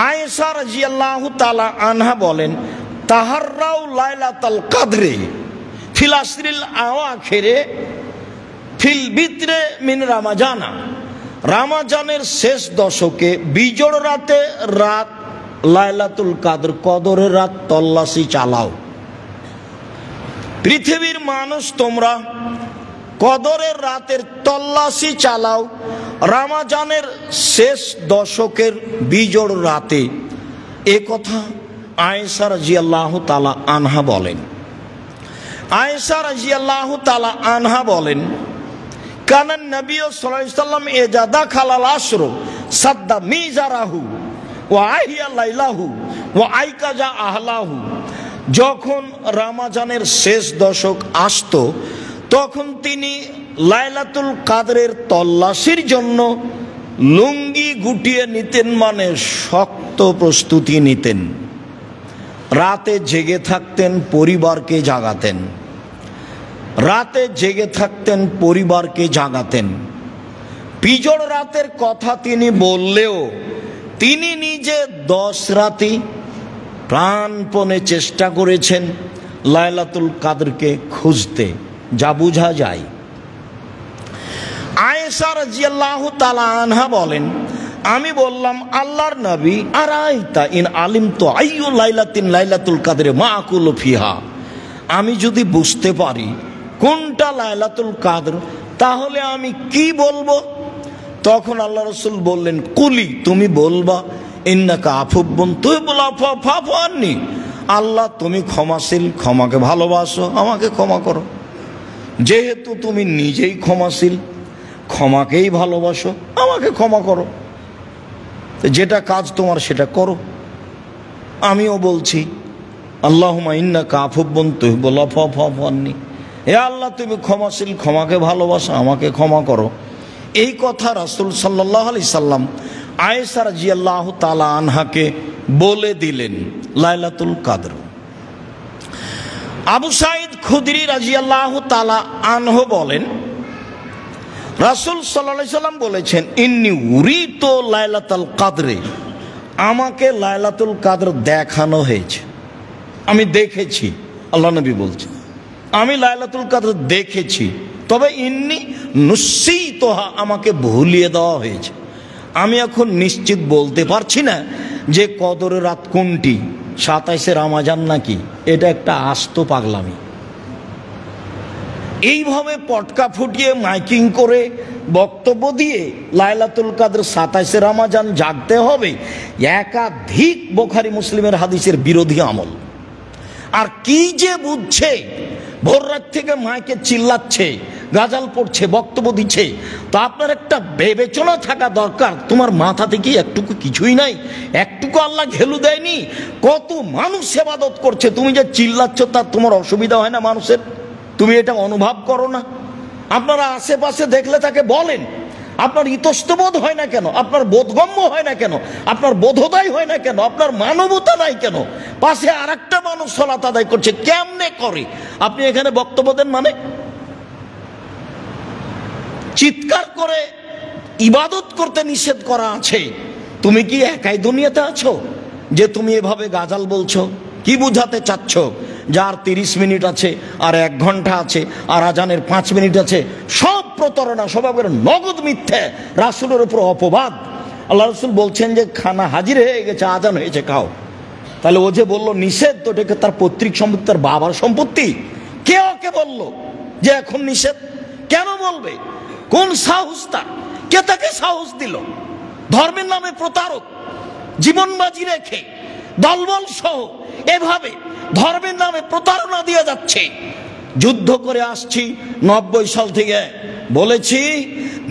আয়েশা রাদিয়াল্লাহু তাআলা আনহা বলেন তাহাররাউ লাইলাতুল কদরে ফিল আসরিল আওয়াখিরে ফিল বিতরে মিন রমজানা, রমজানের শেষ দশকে বিজোড় রাতে রাত লাইলাতুল কদর, কদরের রাত তল্লাশি চালাও। পৃথিবীর মানুষ তোমরা কদরের রাতের তল্লাশি চালাও রমজানের শেষ দশকের বিজোড় রাতে। এ কথা আয়েশা রাদিয়াল্লাহু তাআলা আনহা বলেন। আয়েশা রাদিয়াল্লাহু তাআলা আনহা বলেন কানান নবী সাল্লাল্লাহু আলাইহি সাল্লাম ইজা দাখালাল আশর সাদ্দা মিজারাহু ওয়া আহিয়া লাইলাহু ওয়া আইকাজা আহলাহু, যখন রমজানের শেষ দশক আসতো তখন তিনি লাইলাতুল কদরের তল্লাশির জন্য লুঙ্গি গুটিয়ে নিতেন, মানে শক্ত প্রস্তুতি নিতেন। রাতে জেগে থাকতেন, পরিবারকে জাগাতেন, রাতে জেগে থাকতেন, পরিবারকে জাগাতেন। বিজোড় রাতের কথা তিনি বললেও তিনি নিজে 10 রাতি প্রাণপণে চেষ্টা করেছেন লাইলাতুল কদরকে খুঁজতে, যা বোঝা যায়। আয়েশা রাদিয়াল্লাহু তাআলা আনহা বলেন আমি বললাম আল্লাহর নবী আরাইতা ইন আলিমতু আইয়ু লাইলাতিন লাইলাতুল কদরে মা আকুলু ফিহা, আমি যদি বুঝতে পারি কোনটা লাইলাতুল কাদর, তাহলে আমি কি বলবো? তখন আল্লাহ রাসূল বললেন, কুলি, তুমি বলবা ইন্নাকা আফুব্বুন তুহিব্বুল আফওয়া ফাফু আন্নি, আল্লাহ তুমি ক্ষমাশীল, ক্ষমাকে ভালোবাসো, আমাকে ক্ষমা করো। যেহেতু তুমি নিজেই ক্ষমাশীল, ক্ষমাকেই ভালোবাসো, আমাকে ক্ষমা করো। যেটা কাজ তোমার সেটা করো। আমিও বলছি, আল্লাহুম্মা ইন্নাকা আফুব্বুন তুহিব্বুল আফওয়া ফাফু আন্নি, হে আল্লাহ তুমি ক্ষমাশীল, ক্ষমাকে ভালোবাসো, আমাকে ক্ষমা করো। এই কথা রাসূল সাল্লাল্লাহু আলাইহি সাল্লাম আয়েশা রাদিয়াল্লাহু তাআলা আনহাকে বলে দিলেন লাইলাতুল কদর। আবু সাঈদ খুদরি রাদিয়াল্লাহু তাআলা আনহু বলেন, রাসূল সাল্লাল্লাহু আলাইহি সাল্লাম বলেছেন, ইন্নী উরিতু লাইলাতুল কদরে, আমাকে লাইলাতুল কদর দেখানো হয়েছে, আমি দেখেছি। আল্লাহ নবী বলছেন, আমি লাইলাতুল কদর দেখেছি, তবে ইন্নী নুসিতুহা, আমাকে ভুলিয়ে দেওয়া হয়েছে। আমি এখন নিশ্চিত বলতে পারছি না যে কদরের রাত কোনটি, 27শে রমজান নাকি, এটা একটা আস্ত পাগলামি। এইভাবে পটকা ফুটিয়ে মাইকিং করে বক্তব্য দিয়ে লাইলাতুল কদর 27শে রমজান জাগতে হবে, একাধিক বুখারী মুসলিমের হাদিসের বিরোধী আমল। আর কি যে বুঝছে, ভোর রাত থেকে মাইকে চিল্লাচ্ছে, গাজাল পড়ছে, বক্তব্য দিচ্ছে, তো আপনার একটা বিবেচনা থাকা দরকার। তোমার মাথা থেকে একটুকু কিছুই নাই, একটুকু আল্লাহ ঘেলু দেয়নি? কত মানুষ ইবাদত করছে, তুমি যে চিল্লাচ্ছ তার তোমার অসুবিধা হয় না মানুষের? তুমি এটা অনুভব করো না? আপনারা আশেপাশে দেখলে তাকে বলেন, আপনার ইতস্তবোধ হয় না কেন? আপনার বোধগম্য হয় না কেন? আপনার বোধোদয় হয় না কেন? আপনার মানবতা নাই কেন? পাশে আর একটা মানুষ সালাত আদায় করছে, কেমনে করে? আপনি এখানে বক্তব্য দেন মানে? চিৎকার করে ইবাদত করতে নিষেধ করা আছে, তুমি কি একাই দুনিয়াতে আছো যে তুমি এভাবে গাজাল বলছো? কি বুঝাতে চাচ্ছ? যার 30 মিনিট আছে, আর 1 ঘন্টা আছে, আর আজানের 5 মিনিট আছে, সব প্রতারণা, সব নগদ মিথ্যে, রাসূলের উপর অপবাদ। আল্লাহ রাসূল বলছেন যে খানা হাজির হয়ে গেছে, আজান হয়েছে, খাও। তাহলে ও যে বললো নিষেধ, তো এটাকে তার পৈতৃক সম্পত্তি, তার বাবার সম্পত্তি। কে ওকে বললো যে এখন নিষেধ? কেন বলবে? কোন সাহস তার? কে তাকে সাহস দিল? ধর্মের নামে প্রতারক, জীবন বাজি রেখে দলবল সহ এভাবে ধর্মের নামে প্রতারণা দিয়ে যাচ্ছে। যুদ্ধ করে আসছি 90 সাল থেকে, বলেছি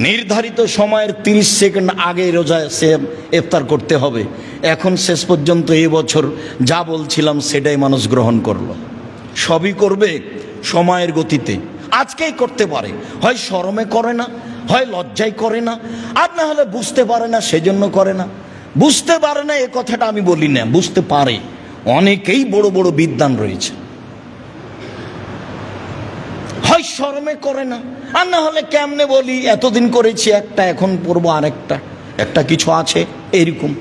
নির্ধারিত সময়ের 30 সেকেন্ড আগে রোজা ইফতার করতে হবে। এখন শেষ পর্যন্ত এবছর যা বলছিলাম সেটাই মানুষ গ্রহণ করলো। সবই করবে সময়ের গতিতে, আজকেই করতে পারে, হয় শরমে করে না, হয় লজ্জায় করে না, আর না হলে বুঝতে পারে না সেজন্য করে না। বুঝতে পারে না এ কথাটা আমি বলি না, বুঝতে পারে। অনেকেই বড় বড় বিদ্বান রয়েছে, হয় শরমে করে না, আর না হলে কেমনে বলি এতদিন করেছি একটা, এখন পড়বো আরেকটা, একটা কিছু আছে এরকম।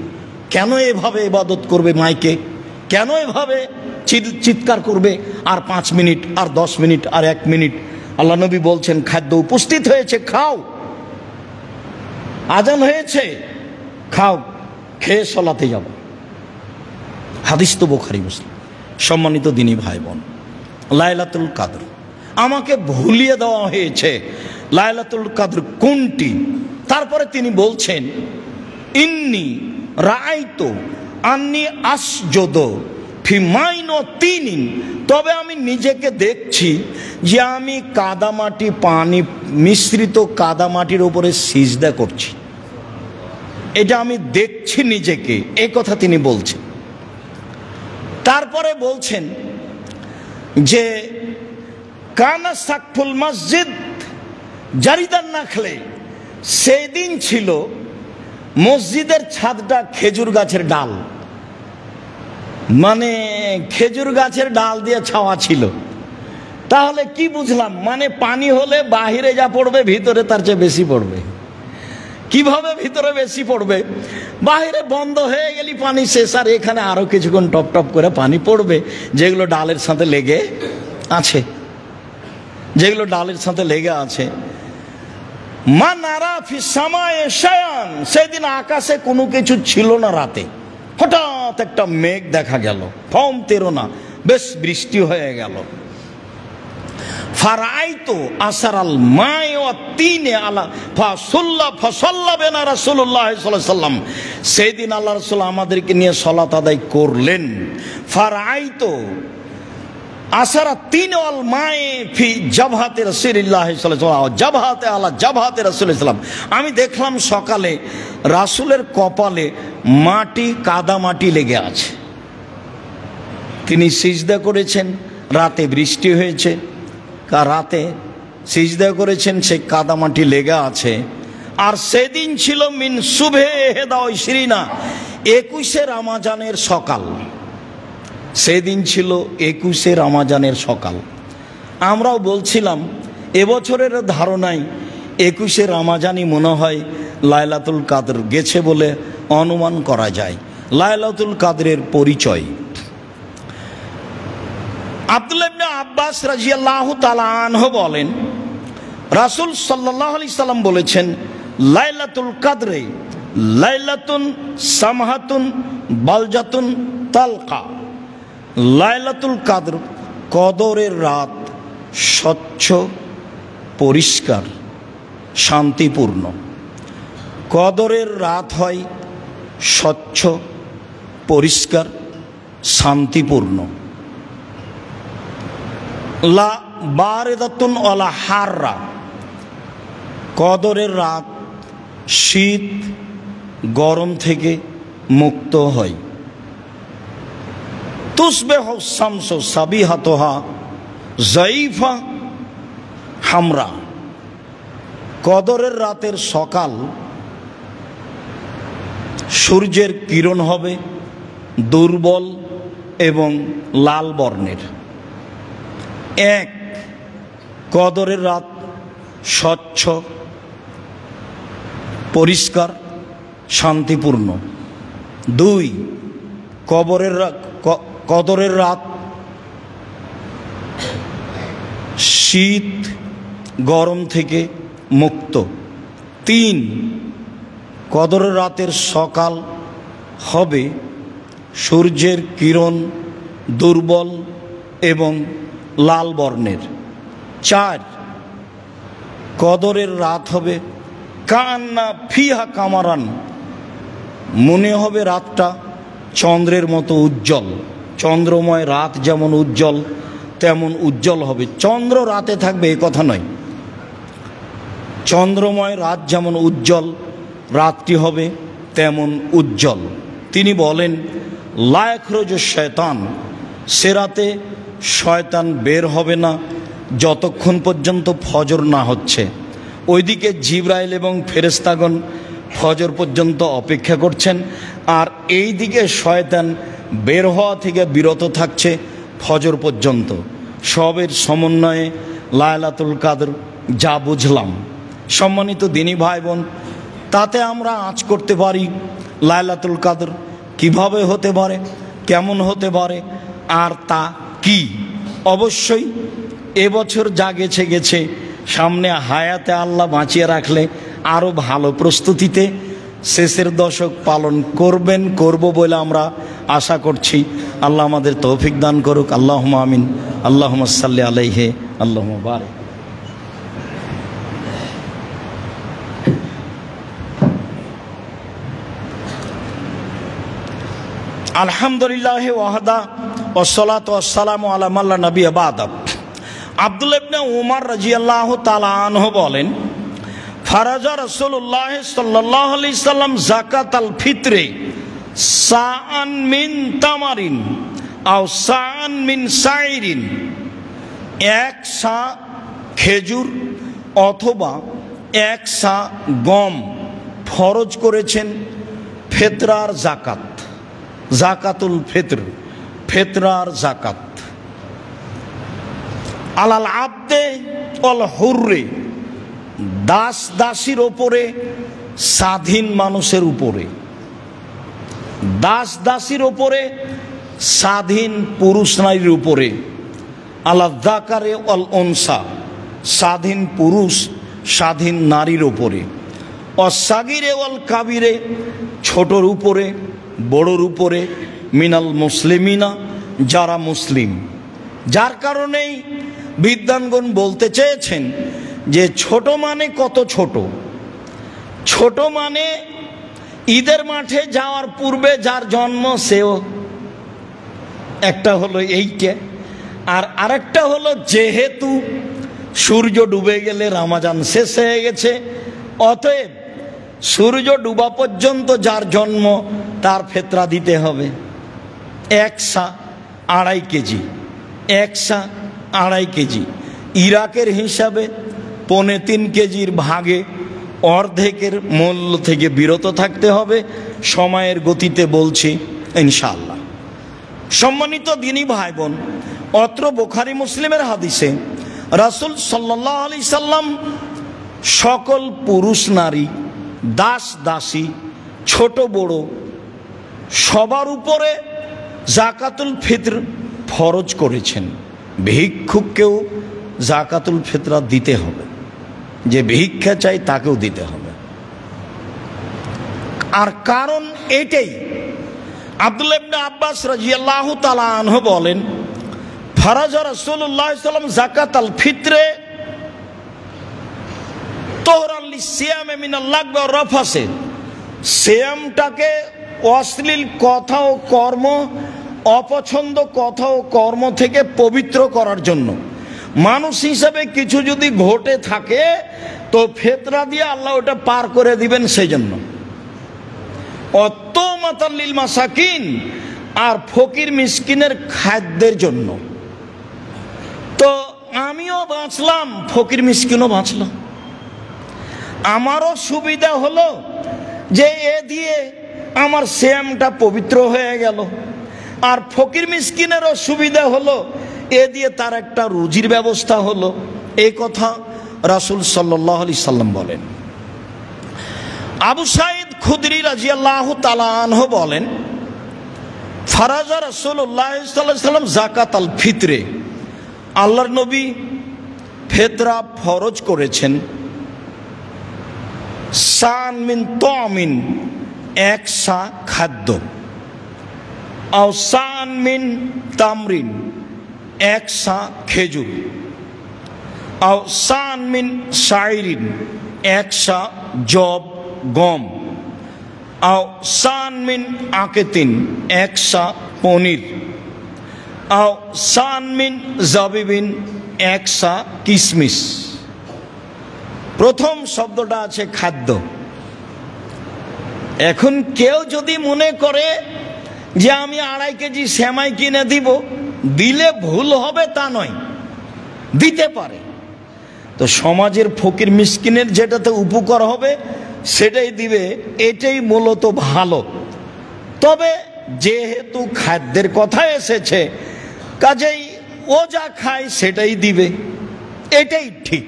কেন এভাবে ইবাদত করবে মাইকে? কেন এভাবে চিৎকার করবে? আর 5 মিনিট, আর 10 মিনিট, আর 1 মিনিট। আল্লাহ নবী বলছেন খাদ্য উপস্থিত হয়েছে, খাও। আজান হয়েছে, খাও, খেয়ে সালাতে যাব। হাদিস তো বুখারী মুসলিম। সম্মানিত দিনী ভাই বোন, লাইলাতুল কদর আমাকে ভুলিয়ে দেওয়া হয়েছে। লাইলাতুল কদর কোনটি? তারপরে তিনি বলছেন, ইন্নী রাআইতু আন্নী আসজুদু ফি মাইনাতিন, তবে আমি নিজেকে দেখছি যে আমি কাদামাটি, পানি মিশ্রিত কাদামাটির উপরে সিজদা করছি। এটা আমি দেখছি নিজেকে, এই কথা তিনি বলছেন। তারপরে বলছেন যে কানা সাকফুল মসজিদ জারিদান নাখলে, সেই দিন ছিল মসজিদের ছাদটা খেজুর গাছের ডাল, মানে খেজুর গাছের ডাল দিয়ে ছাওয়া ছিল। তাহলে কি বুঝলাম? মানে পানি হলে বাহিরে যা পড়বে ভিতরে তার চেয়ে বেশি পড়বে। কিভাবে ভিতরে বেশি পড়বে? বাহিরে বন্ধ হয়ে গেলি পানি শেষ, আর এখানে আরো কিছুক্ষণ টপ টপ করে পানি পড়বে, যেগুলো ডালের সাথে লেগে আছে, যেগুলো ডালের সাথে লেগে আছে। মা নারা ফি সামায়ে শায়ান, সেদিন আকাশে কোনো কিছু ছিল না। রাতে হঠাৎ একটা মেঘ দেখা গেল, ফম তেরো না, বেশ বৃষ্টি হয়ে গেল। ফারাইতু আসারাল মাই ওয়া তিনে আলা ফাসাল্লা বিনা রাসূলুল্লাহ সাল্লাল্লাহু আলাইহি সাল্লাম। সেদিন আল্লাহ রাসূল আমাদেরকে নিয়ে সালাত আদায় করলেন। ফারাইতু আসারা তিন আল মাই ফি জাবহাতে রাসূলুল্লাহ সাল্লাল্লাহু আলাইহি জাবহাতে আলা জাবহাতে রাসূলুল্লাহ সাল্লাম। আমি দেখলাম সকালে রাসূলের কপালে মাটি, কাদা মাটি লেগে আছে। তিনি সিজদা করেছেন, রাতে বৃষ্টি হয়েছে, রাতে সিজদা করেছেন, সেই কাদামাটি লেগে আছে। আর সেদিন ছিল মিন সুবহে হেদা ইশরিনা, 21শে রমজানের সকাল। সেদিন ছিল 21শে রমজানের সকাল। আমরাও বলছিলাম এবছরের ধারণায় 21শে রমজানই মনে হয় লাইলাতুল কাদর গেছে বলে অনুমান করা যায়। লাইলাতুল কাদরের পরিচয় আব্দুল্লাহ ইবনে আব্বাস রাদিয়াল্লাহু তাআলা আনহু বলেন, রাসূল সাল্লাল্লাহু আলাইহি সাল্লাম বলেছেন, লাইলাতুল কাদরে লাইলাতুন সামহাতুন বালজাতুন তালকা। লাইলাতুল কাদর কদরের রাত, স্বচ্ছ, পরিষ্কার, শান্তিপূর্ণ। কদরের রাত হয় স্বচ্ছ, পরিষ্কার, শান্তিপূর্ণ। লা বারিদাতুন ওয়ালা হাররা, কদরের রাত শীত গরম থেকে মুক্ত হয়। তুসবিহু শামসু সাবিহাতুহা যায়ফা হামরা, কদরের রাতের সকাল সূর্যের কিরণ হবে দুর্বল এবং লাল বর্ণের। এক, কদরের রাত স্বচ্ছ, পরিষ্কার, শান্তিপূর্ণ। দুই, কদরের রাত শীত গরম থেকে মুক্ত। তিন, কদরের রাতের সকাল হবে সূর্যের কিরণ দুর্বল এবং লাল বর্ণের। চার, কদরের রাত হবে কান্না ফিহা কামারান, মনে হবে রাতটা চন্দ্রের মতো উজ্জ্বল। চন্দ্রময় রাত যেমন উজ্জ্বল তেমন উজ্জ্বল হবে। চন্দ্র রাতে থাকবে এ কথা নয়, চন্দ্রময় রাত যেমন উজ্জ্বল রাতটি হবে তেমন উজ্জ্বল। তিনি বলেন, লা ইয়াখরুজু শয়তান, সে রাতে শয়তান বের হবে না যতক্ষণ পর্যন্ত ফজর না হচ্ছে। ওইদিকে জিবরাইল এবং ফেরেশতাগণ ফজর পর্যন্ত অপেক্ষা করছেন, আর এই দিকে শয়তান বের হওয়া থেকে বিরত থাকছে ফজর পর্যন্ত। সবের সমন্বয়ে লাইলাতুল কাদর যা বুঝলাম। সম্মানিত দিনী ভাই বোন, তাতে আমরা আঁচ করতে পারি লাইলাতুল কাদর কিভাবে হতে পারে, কেমন হতে পারে, আর তা কি। অবশ্যই এবছর যা গেছে গেছে, সামনে হায়াতে আল্লাহ বাঁচিয়ে রাখলে আরও ভালো প্রস্তুতিতে শেষের দশক পালন করব বলে আমরা আশা করছি। আল্লাহ আমাদের তৌফিক দান করুক। আল্লাহুম্মা আমিন। আল্লাহুম্মা সাল্লি আলাইহি আল্লাহুম্মা বারিক। আলহামদুলিল্লাহ ওয়াহদা ওয়াসসালাতু ওয়াসসালামু আলা মান লা নাবিয়্যা বা'দা। আব্দুল্লাহ ইবনে উমর রাদিয়াল্লাহু তাআলা আনহু বলেন, ফারাজা রাসূলুল্লাহ সাল্লাল্লাহু আলাইহি সাল্লাম যাকাতাল ফিতরে সাআন মিন তামারিন আও সাআন মিন সাইরিন, এক সা খেজুর অথবা এক সা গম ফরজ করেছেন ফিতরার যাকাত, যাকাতুল ফিতর, ফিতরার যাকাত। আলাল আবদে ওয়াল হুররে, দাস দাসীর ওপরে, স্বাধীন মানুষের উপরে। দাস দাসীর ওপরে, স্বাধীন পুরুষ নারীর উপরে। আলা যাকারে ওয়াল উনসা, স্বাধীন পুরুষ স্বাধীন নারীর উপরে। অসাগিরে ওয়াল কাবিরে, ছোটর উপরে বড়র উপরে। মিনাল মুসলিমিনা, যারা মুসলিম। যার কারণেই বিদ্বানগণ বলতে চেয়েছেন যে ছোট মানে কত ছোট? ছোট মানে ঈদের মাঠে যাওয়ার পূর্বে যার জন্ম সেও একটা হলো এইটা, আর আরেকটা হলো যেহেতু সূর্য ডুবে গেলে রমজান শেষ হয়ে গেছে, অতএব সূর্য ডুবা পর্যন্ত যার জন্ম তার ফিতরা দিতে হবে। 1 সা 2.5 কেজি, 1 সা 2.5 কেজি। ইরাকের হিসাবে 3.25 কেজির ভাগে অর্ধেকের মূল্য থেকে বিরত থাকতে হবে। সময়ের গতিতে বলছি ইনশাআল্লাহ। সম্মানিত দিনী ভাই বোন, অত্র বুখারী মুসলিমের হাদিসে রাসূল সাল্লাল্লাহু আলাইহি সাল্লাম সকল পুরুষ নারী, দাস দাসী, ছোট বড় সবার উপরে যাকাতুল ফিতর ফরজ করেছেন। ভিক্ষুককেও যাকাতুল ফিতরা দিতে হবে, যে ভিক্ষা চাই তাকেও দিতে হবে। আর কারণ এটাই, আব্দুল্লাহ ইবনে আব্বাস রাদিয়াল্লাহু তাআলা আনহু বলেন, ফারাজা রাসূলুল্লাহ সাল্লাল্লাহু আলাইহি ওয়াসাল্লাম যাকাতাল ফিতরে তোহরান লিসিয়ামে মিনাল লাগব ওয়া রাফাসে। সিয়ামটাকে অশ্লীল কথা ও কর্ম, অপছন্দ কথা ও কর্ম থেকে পবিত্র করার জন্য। মানুষ হিসাবে কিছু যদি ঘটে থাকে তো ফিতরা দিয়ে আল্লাহ ওটা পার করে দিবেন, সেই জন্য। অত্তমাতাল লিল মাসাকিন, আর ফকির মিসকিনের খাদ্যের জন্য। তো আমিও বাঁচলাম, ফকির মিসকিনও বাঁচলাম। আমারও সুবিধা হলো যে এ দিয়ে আমার সিয়ামটা পবিত্র হয়ে গেল, আর ফকির মিসকিনেরও সুবিধা হলো, এ দিয়ে তার একটা রুজির ব্যবস্থা হলো। এই কথা রাসূল সাল্লাল্লাহু আলাইহি সাল্লাম বলেন। আবু সাঈদ খুদরি রাদিয়াল্লাহু তাআলা আনহু বলেন, ফারাজা রাসূলুল্লাহ সাল্লাল্লাহু আলাইহি সাল্লাম যাকাতাল ফিতরে, আল্লাহর নবী ফিতরা ফরজ করেছেন। সান মিন তামিন, 1 সা খাদ্য, আও সান মিন তামরিন, 1 সা খেজুর, আও সান মিন শাইরিন, 1 সা জব গম, আও সান মিন আকেতিন, 1 সা পনির, আও সান মিন জাবিবিন, 1 সা কিশমিশ। প্রথম শব্দটা আছে খাদ্য। এখন কেউ যদি মনে করে যে আমি 2.5 কেজি সেমাই কিনে দিব, দিলে ভুল হবে তা নয়, দিতে পারে। তো সমাজের ফকির মিসকিনের যেটাতে উপকার হবে সেটাই দিবে, এটাই মূলত ভালো। তবে যেহেতু খাদ্যের কথা এসেছে, কাজেই ও যা খায় সেটাই দিবে, এটাই ঠিক।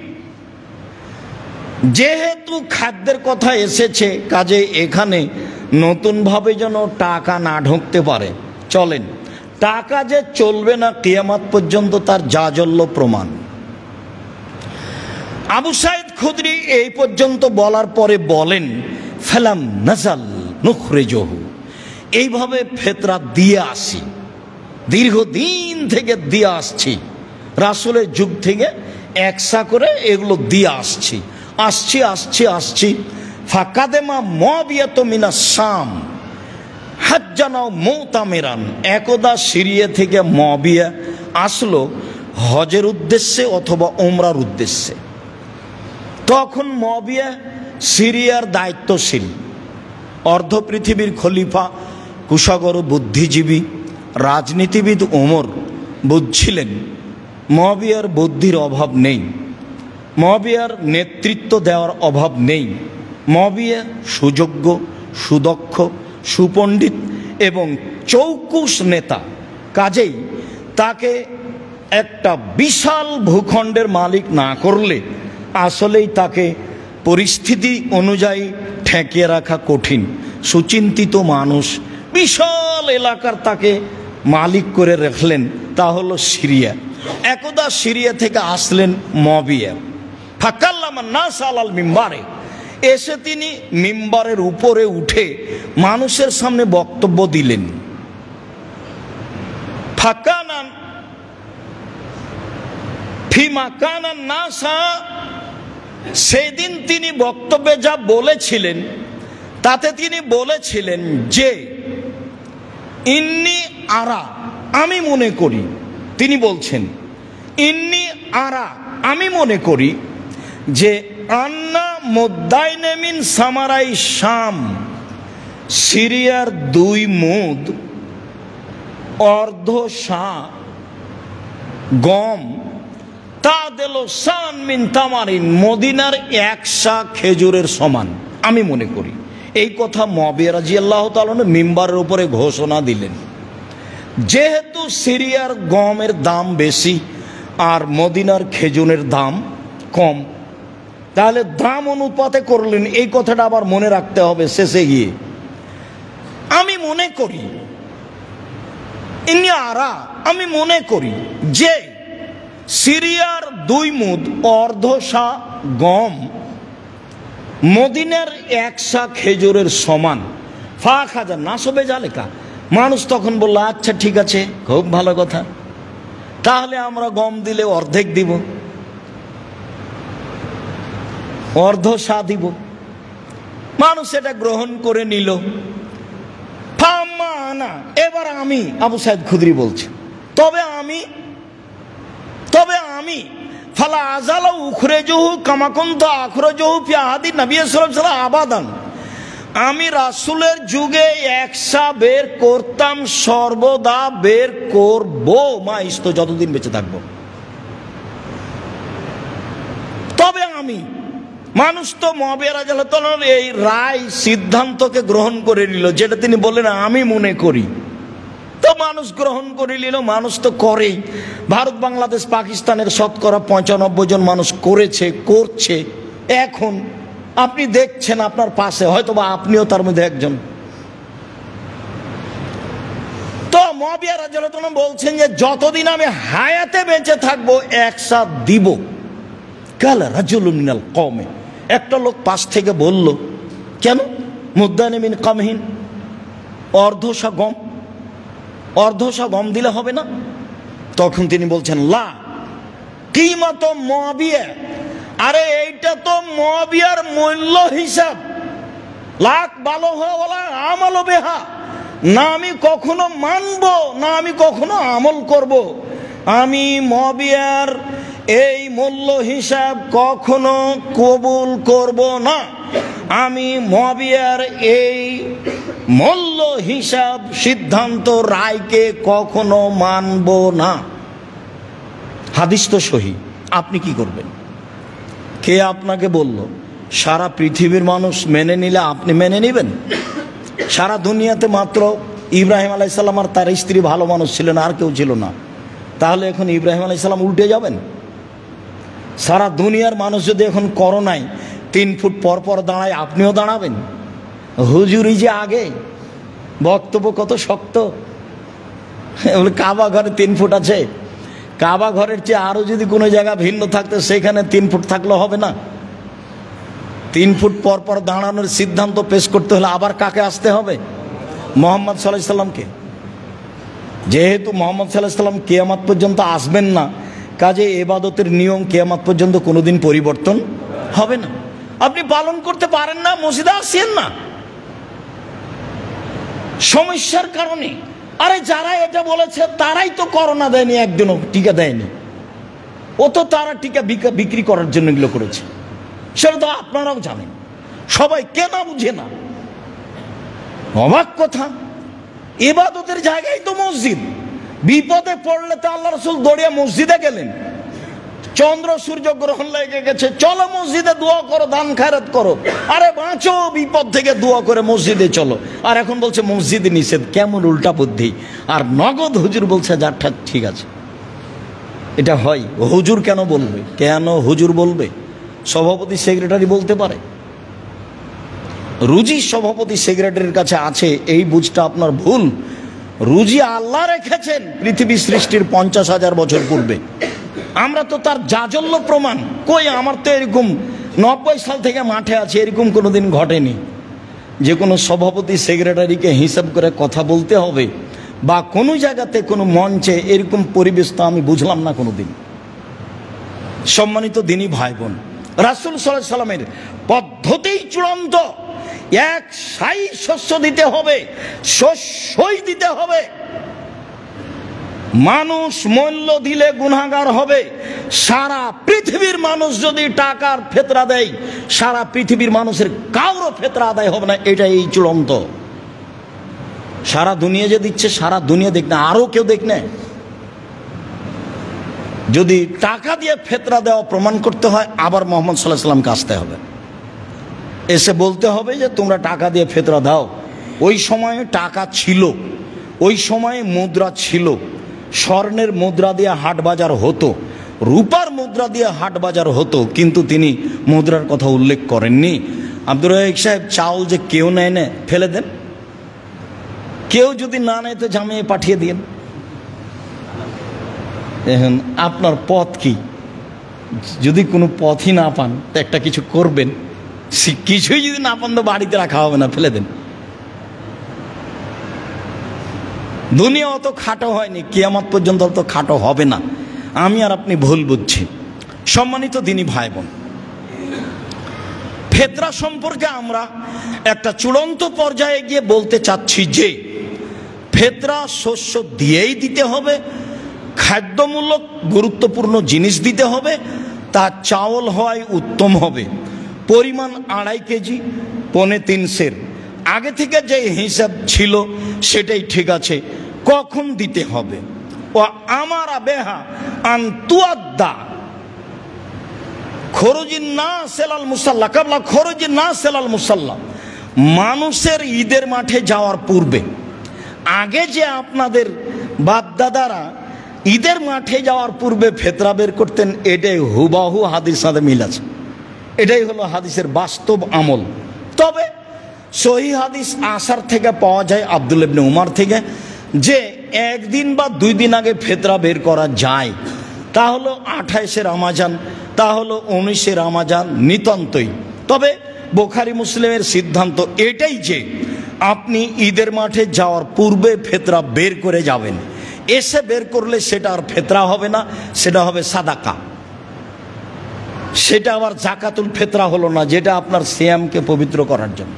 যেহেতু খাদ্যের কথা এসেছে, কাজে এখানে নতুনভাবে যেন টাকা না ঢুকতে পারে। চলেন, টাকা যে চলবে না কিয়ামত পর্যন্ত তার জাজল্য প্রমাণ। আবু সাঈদ খুদরি এই পর্যন্ত বলার পরে বলেন, ফালাম নাজাল নুখরিজুহু, এইভাবে ফিতরা দিয়ে আসি, দীর্ঘদিন থেকে দিয়ে আসছি, রাসূলের যুগ থেকে 1 সা করে এগুলো দিয়ে আসছি। ফাকাদেমা মুআবিয়াতু মিনাস শাম হাজ্জান ও মুতামিরান, একদা সিরিয়া থেকে মুআবিয়া আসলো হজের উদ্দেশ্যে অথবা উমরার উদ্দেশ্যে। তখন মুআবিয়া সিরিয়ার দায়িত্বশীল, অর্ধ পৃথিবীর খলিফা, কুশাগর বুদ্ধিজীবী রাজনীতিবিদ ওমর বুঝছিলেন মুআবিয়ার বুদ্ধির অভাব নেই, মুআবিয়ার নেতৃত্ব দেওয়ার অভাব নেই। মুআবিয়া সুযোগ্য, সুদক্ষ, সুপণ্ডিত এবং চৌকুশ নেতা, কাজেই তাকে একটা বিশাল ভূখণ্ডের মালিক না করলে আসলেই তাকে পরিস্থিতি অনুযায়ী ঠেকিয়ে রাখা কঠিন। সুচিন্তিত মানুষ, বিশাল এলাকার তাকে মালিক করে রাখলেন, তা হলো সিরিয়া। একদা সিরিয়া থেকে আসলেন মুআবিয়া, ফাকাল্লামান নাস আলাল মিম্বারে, এসে তিনি মিম্বারের উপরে উঠে মানুষের সামনে বক্তব্য দিলেন। ফিমা কানা নাসা, সেদিন তিনি বক্তব্যে যা বলেছিলেন তাতে তিনি বলেছিলেন যে ইন্নি আরা, আমি মনে করি, তিনি বলছেন ইন্নি আরা, আমি মনে করি যে আন্না মুদ্দাইনে মিন সামারাই শাম, সিরিয়ার 2 মুদ অর্ধ সা গম, তা দিল সান মিন তামারিন, মদিনার 1 সা খেজুরের সমান আমি মনে করি। এই কথা মুআবিয়া রাদিয়াল্লাহু তাআলা মিম্বারের উপরে ঘোষণা দিলেন। যেহেতু সিরিয়ার গমের দাম বেশি আর মদিনার খেজুরের দাম কম, তাহলে দাম অনুপাতে করলেন, এই কথাটা আবার মনে রাখতে হবে শেষে গিয়ে। আমি মনে করি, ইন্নি আরা, আমি মনে করি যে সিরিয়ার 2 মুদ অর্ধ সা গম মদিনার 1 সা খেজুরের সমান। ফা খাজা নাসবে জালেকা, মানুষ তখন বলল আচ্ছা ঠিক আছে, খুব ভালো কথা, তাহলে আমরা গম দিলে অর্ধেক দিব, অর্ধ সা দিব। মানুষ এটা গ্রহণ করে নিল। ফামানা, এবার আমি আবু সাইদ খুদরি বলছি, তবে আমি ফালা আজালা উখরেজহু কামা কুনতু আখরাজহু ফি আহাদি নবী সাল্লাল্লাহু আলাইহি ওয়াসাল্লাম আবাদান, আমি রাসূলের যুগে 1 সা বের করতাম, সর্বদা বের করব, মা ইস্তো, যতদিন বেঁচে থাকবো। তবে আমি, মানুষ তো মুআবিয়া রাদিয়াল্লাহু তাআলার এই রায় সিদ্ধান্তকে গ্রহণ করে নিল, যেটা তিনি বললেন আমি মনে করি, তো মানুষ গ্রহণ করে নিল। মানুষ তো করেই, ভারত বাংলাদেশ পাকিস্তানের শতকরা 95 জন মানুষ করেছে, করছে। এখন আপনি দেখছেন আপনার পাশে, হয়তো বা আপনিও তার মধ্যে একজন। তো মুআবিয়া রাদিয়াল্লাহু তাআলা বলছেন যে যতদিন আমি হায়াতে বেঁচে থাকবো 1 সা দিব। কালা রাজুলুন মিনাল কওমে, একটা লোক পাশ থেকে বলল, কেন মুদ্দানে মিন কামহিন, অর্ধ সা গম দিলে হবে না? তখন তিনি বলছেন লা কিমাত মুআবিয়া, আরে এইটা তো মুআবিয়ার মূল্য হিসাব, লাখ ভালো হওয়া আমল বেহা, না আমি কখনো মানব না আমি কখনো আমল করব। আমি মুআবিয়ার এই মূল্য হিসাব কখনো কবুল করব না, আমি মুআবিয়ার এই মূল্য হিসাব সিদ্ধান্ত রায়কে কখনো মানব না। হাদিস তো সহি, আপনি কি করবেন? কে আপনাকে বলল? সারা পৃথিবীর মানুষ মেনে নিলে আপনি মেনে নেবেন? সারা দুনিয়াতে মাত্র ইব্রাহিম আলাইহিস সালাম আর তার স্ত্রী ভালো মানুষ ছিলেন, আর কেউ ছিল না, তাহলে এখন ইব্রাহিম আলাইহিস সালাম উল্টে যাবেন? সারা দুনিয়ার মানুষ যদি এখন করোনায় 3 ফুট পর পর দাঁড়ায়, আপনিও দাঁড়াবেন? হুজুরি যে আগে বক্তব্য কত শক্ত, কাবা ঘরে 3 ফুট আছে, কাবা ঘরের চেয়ে আরো যদি কোনো জায়গা ভিন্ন থাকতো সেখানে 3 ফুট থাকলে হবে না? 3 ফুট পর পর দাঁড়ানোর সিদ্ধান্ত পেশ করতে হলে আবার কাকে আসতে হবে? মুহাম্মদ সাল্লাল্লাহু আলাইহি সাল্লামকে। যেহেতু মুহাম্মদ সাল্লাল্লাহু আলাইহি সাল্লাম কিয়ামত পর্যন্ত আসবেন না, কাজে ইবাদতের নিয়ম কিয়ামত পর্যন্ত কোনোদিন পরিবর্তন হবে না। আপনি পালন করতে পারেন না, মসজিদে আসেন না সমস্যার কারণে। আরে যারা এটা বলেছে তারাই তো করোনা দেয়নি, একদিনও টিকা দেয়নি, ও তো তারা টিকা বিক্রি করার জন্য এগুলো করেছে, সেটা তো আপনারাও জানেন, সবাই কেনা বুঝে না। অবাক কথা, ইবাদতের জায়গায় তো মসজিদ, বিপদে পড়লে তো আল্লাহ রাসূল দৌড়িয়ে মসজিদে গেলেন। চন্দ্র সূর্য গ্রহণ লেগে গেছে, চলো মসজিদে দোয়া করো, দান খায়রাত করো, আরে বাঁচো বিপদ থেকে, দোয়া করে মসজিদে চলো। আর এখন বলছে মসজিদে নিষেধ, কেমন উল্টা বুদ্ধি। আর নগদ হুজুর বলছে যা ঠিক আছে। এটা হয়? হুজুর কেন বলবে? কেন হুজুর বলবে? সভাপতি সেক্রেটারি বলতে পারে। রুজি সভাপতি সেক্রেটারির কাছে আছে, এই বুঝটা আপনার ভুল। রুজি আল্লাহ রেখেছেন পৃথিবী সৃষ্টির 50,000 বছর পূর্বে। আমরা তো তার জাজল্য প্রমাণ কই? আমার তো এরকম 90 সাল থেকে মাঠে আছে, এরকম কোনোদিন ঘটেনি যে কোনো সভাপতি সেক্রেটারিকে হিসাব করে কথা বলতে হবে, বা কোনো জায়গাতে কোনো মঞ্চে এরকম পরিবেশ তো আমি বুঝলাম না কোনোদিন। সম্মানিত দিনী ভাই বোন, রাসূল সাল্লাল্লাহু আলাইহি সাল্লামের পদ্ধতি চূড়ান্ত। এক সাই শস্য দিতে হবে, শস্যই দিতে হবে। মানুষ মূল্য দিলে গুনাহগার হবে। সারা পৃথিবীর মানুষ যদি টাকার ফেতরা দেয়, সারা পৃথিবীর মানুষের কারো ফেতরা আদায় হবে না। এটা এই চূড়ান্ত। সারা দুনিয়া যে দিচ্ছে, সারা দুনিয়া দেখ না, আরো কেউ দেখ না। যদি টাকা দিয়ে ফেতরা দেওয়া প্রমাণ করতে হয়, আবার মুহাম্মদ সাল্লাল্লাহু আলাইহি সাল্লামকে আসতে হবে, এসে বলতে হবে যে তোমরা টাকা দিয়ে ফেতরা দাও। ওই সময়ে টাকা ছিল, ওই সময়ে মুদ্রা ছিল। স্বর্ণের মুদ্রা দিয়ে হাট বাজার হতো, রূপার মুদ্রা দিয়ে হাট বাজার হতো, কিন্তু তিনি মুদ্রার কথা উল্লেখ করেননি। আব্দুর রাজ্জাক সাহেব, চাউল যে কেউ নেয় না, ফেলে দেন। কেউ যদি না নেয় তো জামিয়ে পাঠিয়ে দিন। এখন আপনার পথ কি? যদি কোনো পথই না পান তো একটা কিছু করবেন, কিছুই যদি না পান তো বাড়িতে রাখা হবে না, ফেলে দেন। দুনিয়া অত খাটো হয়নি, কিয়ামত পর্যন্ত অত খাটো হবে না। আমি আর আপনি ভুল বুঝছি। সম্মানিত দিনী ভাই বোন, ফেতরা সম্পর্কে আমরা একটা চূড়ান্ত পর্যায়ে গিয়ে বলতে চাচ্ছি যে ফেতরা শস্য দিয়েই দিতে হবে, খাদ্যমূলক গুরুত্বপূর্ণ জিনিস দিতে হবে, তা চাউল হয় উত্তম হবে। পরিমাণ 2.5 কেজি, 3.25 সের। আগে থেকে যে হিসাব ছিল সেটাই ঠিক আছে। কখন দিতে হবে? ও আমার বেহা আন্তুয়াদ্দা খরুজিন না সেলাল মুসাল্লা কাবলা খরুজিন না সেলাল মুসাল্লা। মানুষের ঈদের মাঠে যাওয়ার পূর্বে, আগে যে আপনাদের বাপদাদারা ঈদের মাঠে যাওয়ার পূর্বে ফেতরা বের করতেন, এটাই হুবাহু হাদিস সাথে মিল আছে। এটাই হলো হাদিসের বাস্তব আমল। তবে সহি হাদিস আসার থেকে পাওয়া যায়, আব্দুল্লাহ ইবনে উমর থেকে, যে 1 দিন বা 2 দিন আগে ফেতরা বের করা যায়। তা হলো 28 রমাজান, তা হলো 19 রমাজান, নিতান্তই। তবে বুখারী মুসলিমের সিদ্ধান্ত এটাই যে আপনি ঈদের মাঠে যাওয়ার পূর্বে ফেতরা বের করে যাবেন। এসে বের করলে সেটা আর ফেতরা হবে না, সেটা হবে সাদাকা। সেটা আবার জাকাতুল ফেতরা হলো না, যেটা আপনার সিয়ামকে পবিত্র করার জন্য।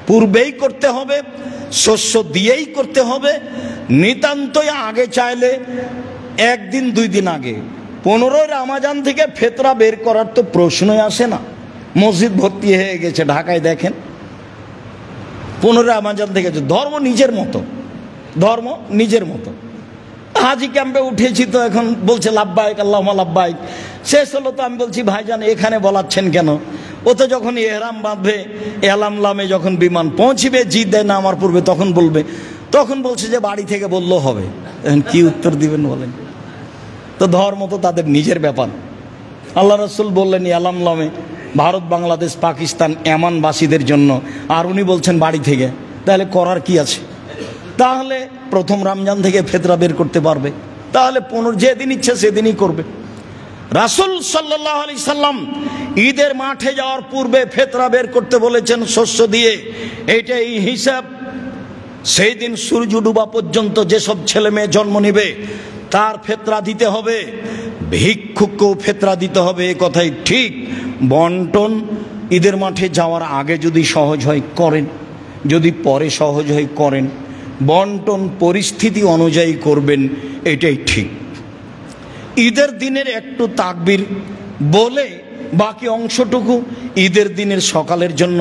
পূর্বেই করতে হবে, শস্য দিয়েই করতে হবে। নিতান্তই আগে চাইলে 1 দিন 2 দিন আগে। 15 রমাজান থেকে ফেতরা বের করার তো প্রশ্নই আসে না। মসজিদ ভর্তি হয়ে গেছে ঢাকায়, দেখেন। 15 রমাজান থেকে। ধর্ম নিজের মতো, ধর্ম নিজের মতো। হাজি ক্যাম্পে উঠেছি তো এখন বলছে লাব্বাইক আল্লাহুম্মা লাব্বাইক। শেষ হলো তো আমি বলছি ভাইজান এখানে বলাচ্ছেন কেন? ও তো যখন এহরাম বাঁধবে, এলামলামে যখন বিমান পৌঁছিবে, জিদ্দায় নামার পূর্বে তখন বলবে। তখন বলছে যে বাড়ি থেকে বললেও হবে। এখন কি উত্তর দিবেন বলেন? তো ধর্ম তো তাদের নিজের ব্যাপার। আল্লাহ রাসূল বললেন এলামলামে ভারত, বাংলাদেশ, পাকিস্তান এমানবাসীদের জন্য, আর উনি বলছেন বাড়ি থেকে। তাহলে করার কি আছে? তাহলে প্রথম রমজান থেকে ফেতরা বের করতে পারবে, তাহলে 15 যেদিন ইচ্ছে সেদিনই করবে। রাসূল সাল্লাল্লাহু আলাইহি সাল্লাম ঈদের মাঠে যাওয়ার পূর্বে ফেতরা বের করতে বলেছেন শস্য দিয়ে। এইটাই হিসাব। সেই দিন সূর্য ডুবা পর্যন্ত যেসব ছেলে মেয়ে জন্ম নেবে তার ফেতরা দিতে হবে। ভিক্ষুককেও ফেতরা দিতে হবে, এ কথাই ঠিক। বন্টন ঈদের মাঠে যাওয়ার আগে যদি সহজ হয় করেন, যদি পরে সহজ হয় করেন। বন্টন পরিস্থিতি অনুযায়ী করবেন, এটাই ঠিক। ঈদের দিনের একটু তাকবীর বলে বাকি অংশটুকু ঈদের দিনের সকালের জন্য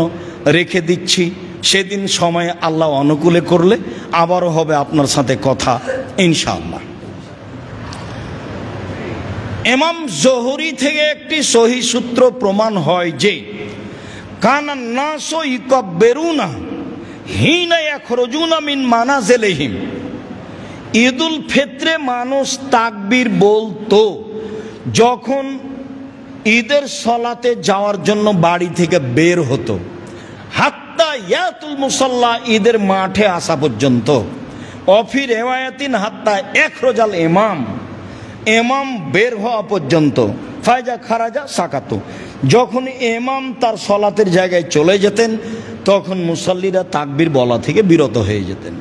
রেখে দিচ্ছি। সেদিন সময় আল্লাহ অনুকূলে করলে আবারও হবে আপনার সাথে কথা ইনশাআল্লাহ। ইমাম জোহরি থেকে একটি সহি সূত্র প্রমাণ হয় যে কানান নাসু ইকাব্বিরুনা হিনা ইয়াখরুজুনা মিন মানাজিলিহিম। ঈদুল ফিতরে মানুষ তাকবীর বলতো যখন ঈদের সলাতে যাওয়ার জন্য বাড়ি থেকে বের হতো, হাত্তা ইয়াতুল মুসাল্লা, ঈদের মাঠে আসা পর্যন্ত। অফি রিওয়ায়াতিন হাত্তা ইখরাজাল ইমাম, ইমাম বের হওয়া পর্যন্ত। ফায়জা খারাজা সাকাতু, যখন ইমাম তার সলাতের জায়গায় চলে যেতেন তখন মুসাল্লিরা তাকবীর বলা থেকে বিরত হয়ে যেতেন।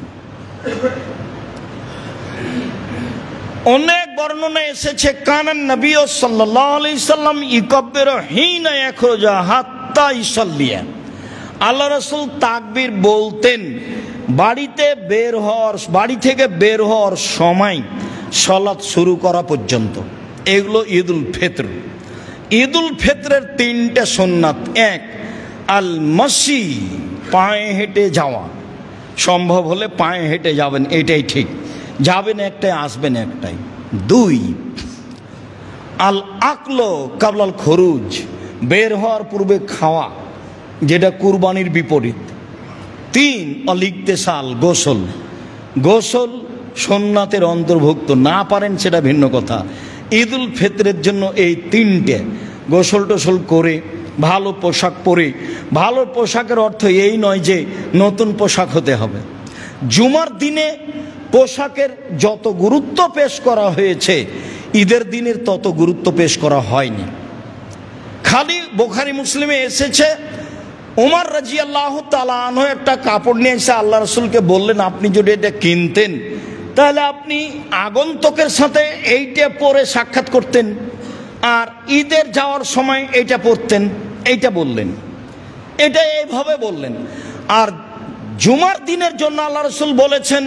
অনেক বর্ণনা এসেছে কানান নবী সাল্লাল্লাহু আলাইহি সাল্লাম ইকাব্বিরু হিনা ইয়াখরুজা হাত্তা ইসাল্লিয়া, আল্লাহ রাসূল তাকবীর বলতেন বাড়ি থেকে বের হওয়ার সময় সালাত শুরু করা পর্যন্ত। এগুলো ঈদুল ফিতর। ঈদুল ফিতরের তিনটা সুন্নাত: এক, আল মাসি, পায়ে হেঁটে যাওয়া, সম্ভব হলে পায়ে হেঁটে যাবেন, এটাই ঠিক, যাবেন একটাই আসবেন একটাই। দুই, আল আকলো কাবলাল খরুজ, বের হওয়ার পূর্বে খাওয়া, যেটা কুরবানির বিপরীত। তিন, অলিগতেসাল, গোসল। গোসল সুন্নাতের অন্তর্ভুক্ত, না পারেন সেটা ভিন্ন কথা। ঈদুল ফিতরের জন্য এই তিনটে, গোসল টোসল করে ভালো পোশাক পরে, ভালো পোশাকের অর্থ এই নয় যে নতুন পোশাক হতে হবে। জুমার দিনে পোশাকের যত গুরুত্ব পেশ করা হয়েছে ঈদের দিনের তত গুরুত্ব পেশ করা হয়নি। খালি বুখারী মুসলিমে এসেছে ওমর রাদিয়াল্লাহু তাআলা আনহু একটা কাপড় নিয়ে এসে আল্লাহ রাসূলকে বললেন, আপনি যদি এটা কিনতেন তাহলে আপনি আগন্তুকের সাথে এইটা পরে সাক্ষাৎ করতেন, আর ঈদের যাওয়ার সময় এইটা পরতেন, এইটা বললেন, এটা এইভাবে বললেন। আর জুমার দিনের জন্য আল্লাহ রাসূল বলেছেন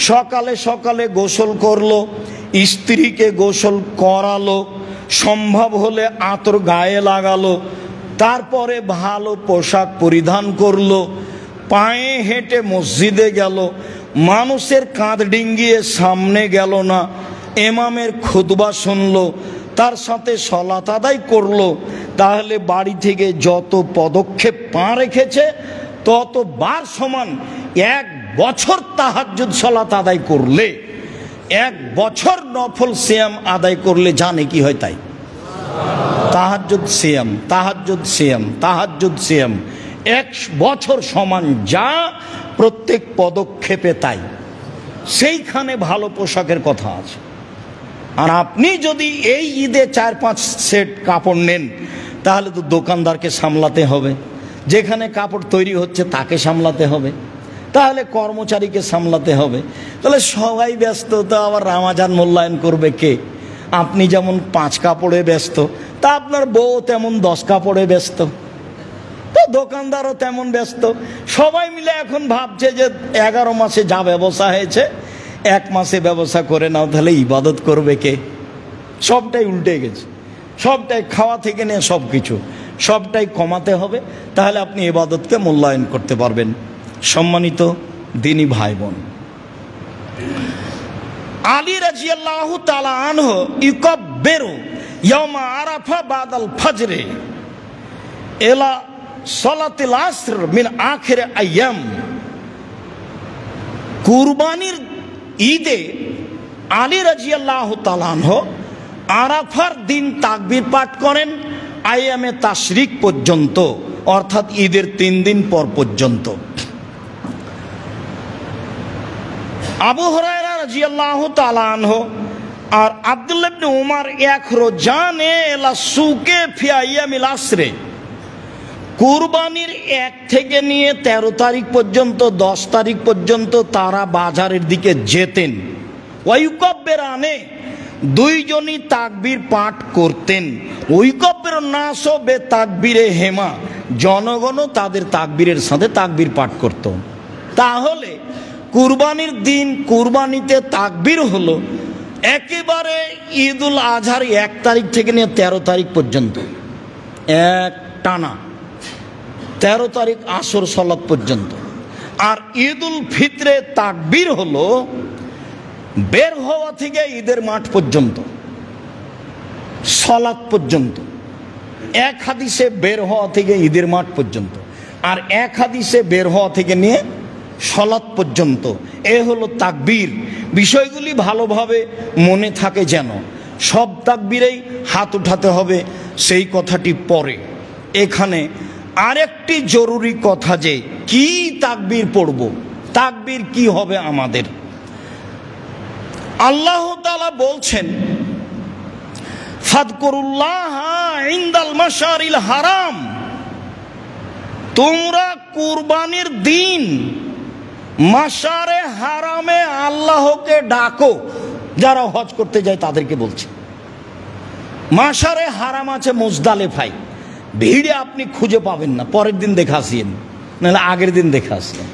সকালে সকালে গোসল করলো, স্ত্রীকে গোসল করালো, সম্ভব হলে আতর গায়ে লাগালো, তারপরে ভালো পোশাক পরিধান করলো, পায়ে হেঁটে মসজিদে গেল, মানুষের কাঁধ ডিঙ্গিয়ে সামনে গেল না, ইমামের খুতবা শুনলো, তার সাথে সালাত আদায় করলো। তাহলে বাড়ি থেকে যত পদক্ষেপ পা রেখেছে তত বার সমান 1 বছর তাহাজ্জুদ সালাত আদায় করলে, 1 বছর নফল সিয়াম আদায় করলে জানে কি হয় তাই। তাহাজ্জুদ সিয়াম, তাহাজ্জুদ সিয়াম, তাহাজ্জুদ সিয়াম, 1 বছর সমান যা, প্রত্যেক পদক্ষেপে তাই। সেইখানে ভালো পোশাকের কথা আছে। আর আপনি যদি এই ঈদে 4-5 সেট কাপড় নেন তাহলে তো দোকানদারকে সামলাতে হবে, যেখানে কাপড় তৈরি হচ্ছে তাকে সামলাতে হবে, তাহলে কর্মচারীকে সামলাতে হবে, তাহলে সবাই ব্যস্ত, তো আবার রামাজান মূল্যায়ন করবে কে? আপনি যেমন 5 কাপড়ে ব্যস্ত, তা আপনার বউ তেমন 10 কাপড়ে ব্যস্ত, তো দোকানদারও তেমন ব্যস্ত। সবাই মিলে এখন ভাবছে যে 11 মাসে যা ব্যবসা হয়েছে 1 মাসে ব্যবসা করে নাও, তাহলে ইবাদত করবে কে? সবটাই উল্টে গেছে, সবটাই খাওয়া থেকে নিয়ে সব কিছু, সবটাই কমাতে হবে, তাহলে আপনি ইবাদতকে মূল্যায়ন করতে পারবেন। সম্মানিত দিনী ভাই বোন, আলী রাদিয়াল্লাহু তাআলা আনহু ইকাব্বিরু ইয়াউমা আরাফা বাদাল ফজরে ইলা সালাতিল আসর মিন আখির আইয়াম। কুরবানির ঈদে আলী রাদিয়াল্লাহু তাআলা আনহু আরাফার দিন তাকবীর পাঠ করেন আইয়ামে তাশরিক পর্যন্ত, অর্থাৎ ঈদের 3 দিন পর পর্যন্ত। আবু হুরায়রা রাদিয়াল্লাহু তাআলা আনহু আর আব্দুল্লাহ ইবনে উমর ইয়াখরুজানে ইলা সুকে ফি আইয়ামিল আসরে, কুরবানির 1 থেকে নিয়ে 13 তারিখ পর্যন্ত, 10 তারিখ পর্যন্ত তারা বাজারের দিকে যেতেন। ওয়ায়ুকাব্বিরানে, দুইজনই তাকবীর পাঠ করতেন। ওয়ায়ুকাব্বির নাস বে তাকবীরে হেমা, জনগণও তাদের তাকবীরের সাথে তাকবীর পাঠ করত। তাহলে কুরবানির দিন কুরবানিতে তাকবীর হলো একেবারে ঈদুল আজহার 1 তারিখ থেকে নিয়ে 13 তারিখ পর্যন্ত, এক টানা 13 তারিখ আসর সালাত পর্যন্ত। আর ঈদুল ফিতরে তাকবীর হলো বের হওয়া থেকে ঈদের মাঠ পর্যন্ত, সালাত পর্যন্ত। 1 হাদিসে বের হওয়া থেকে ঈদের মাঠ পর্যন্ত, আর 1 হাদিসে বের হওয়া থেকে নিয়ে সালাত পর্যন্ত, এ হলো তাকবীর। বিষয়গুলি ভালোভাবে মনে থাকে যেন। সব তাকবীরেই হাত উঠাতে হবে সেই কথাটি পরে। এখানে আরেকটি জরুরি কথা, যে কি তাকবীর পড়ব, তাকবীর কি হবে আমাদের। আল্লাহ তাআলা বলছেন ফাদকুরুল্লাহ ইনদাল মাশারিল হারাম, তোমরা কুরবানির দিন মাশারে হারামে আল্লাহকে ডাকো, যারা হজ করতে যায় তাদেরকে বলছি। মাশারে হারাম আছে মুজদালেফায়, ভিড়ে আপনি খুঁজে পাবেন না, পরের দিন দেখে আসিয়েন, নাহলে আগের দিন দেখে আসিয়েন।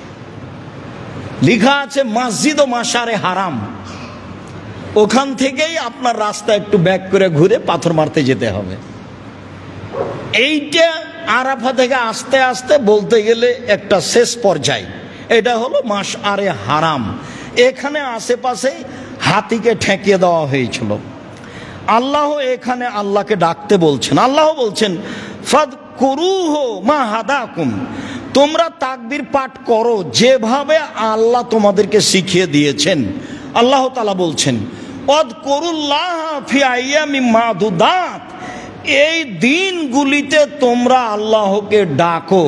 লেখা আছে মসজিদ ও মাশারে হারাম, ওখান থেকেই আপনার রাস্তা একটু ব্যাক করে ঘুরে পাথর মারতে যেতে হবে। এইটা আরাফা থেকে আস্তে আস্তে বলতে গেলে একটা শেষ পর্যায়, এটা হলো মাশআরে হারাম। এখানে আশেপাশে হাতিকে ঠেকিয়ে দেওয়া হয়েছিল। আল্লাহ এখানে আল্লাহকে ডাকতে বলছেন। আল্লাহ বলছেন ফাদকুরুহু মা হাদাকুম, তোমরা তাকবীর পাঠ করো যেভাবে আল্লাহ তোমাদেরকে শিখিয়ে দিয়েছেন। আল্লাহ তাআলা বলছেন ওয়াদকুরুল্লাহ ফি আইয়ামিম মাদুদাত, এই দিনগুলিতে তোমরা আল্লাহকে ডাকো,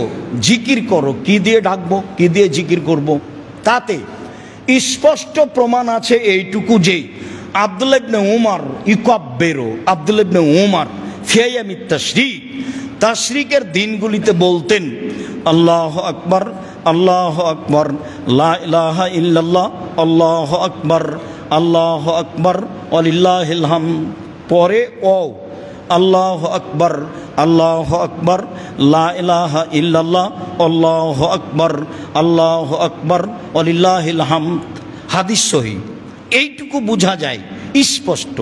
জিকির করো। কি দিয়ে ডাকবো, কি দিয়ে জিকির করব? তাতে স্পষ্ট প্রমাণ আছে এইটুকু যে আব্দুল্লাহ ইবনে উমর ইকাব্বিরু, আব্দুল্লাহ ইবনে উমর ফি আইয়ামিত তাশরিক, তাশরিকের দিনগুলিতে বলতেন আল্লাহু আকবার, আল্লাহু আকবার, লা ইলাহা ইল্লাল্লাহ, আল্লাহু আকবার, আল্লাহু আকবার ওয়ালিল্লাহিল হামদ। পরে ও আল্লাহু আকবার, আল্লাহু আকবার, লা ইলাহা ইল্লাল্লাহ, আল্লাহু আকবার, আল্লাহু আকবার ওয়ালিল্লাহিল হামদ। হাদিস সহিহ। এইটুকু বোঝা যায় স্পষ্ট।